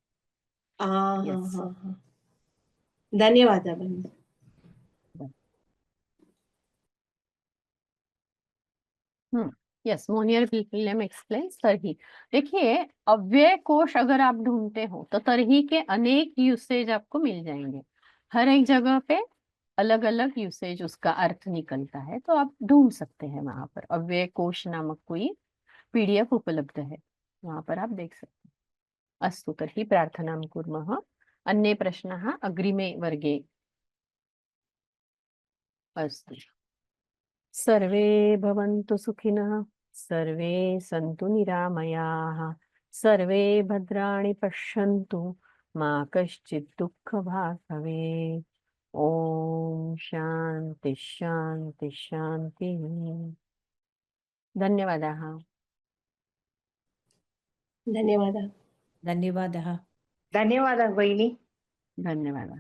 Yes. धन्यवादः भगिनी। यस, मोनियर विलियम एक्सप्लेन्स तरही। देखिए, अव्यय कोश अगर आप ढूंढते हो तो तरही के अनेक यूसेज आपको मिल जाएंगे। हर एक जगह पे अलग अलग यूसेज उसका अर्थ निकलता है, तो आप ढूंढ सकते हैं। वहां पर अव्यय कोश नामक कोई पीडीएफ उपलब्ध है, वहां पर आप देख सकते हैं। अस्तु तर्हि प्रार्थनां कुर्मः। अन्ये प्रश्नाः अग्रिमे वर्गे। अस्तु, सर्वे भवन्तु सुखिनः, सर्वे सन्तु निरामयाः, सर्वे भद्राणि पश्यन्तु, मा कश्चित् दुःखभाग् भवेत्। ओम शांति शांति शांति। धन्यवादाः। धन्यवादः। धन्यवादः। धन्यवादः भगिनी। धन्यवादाः।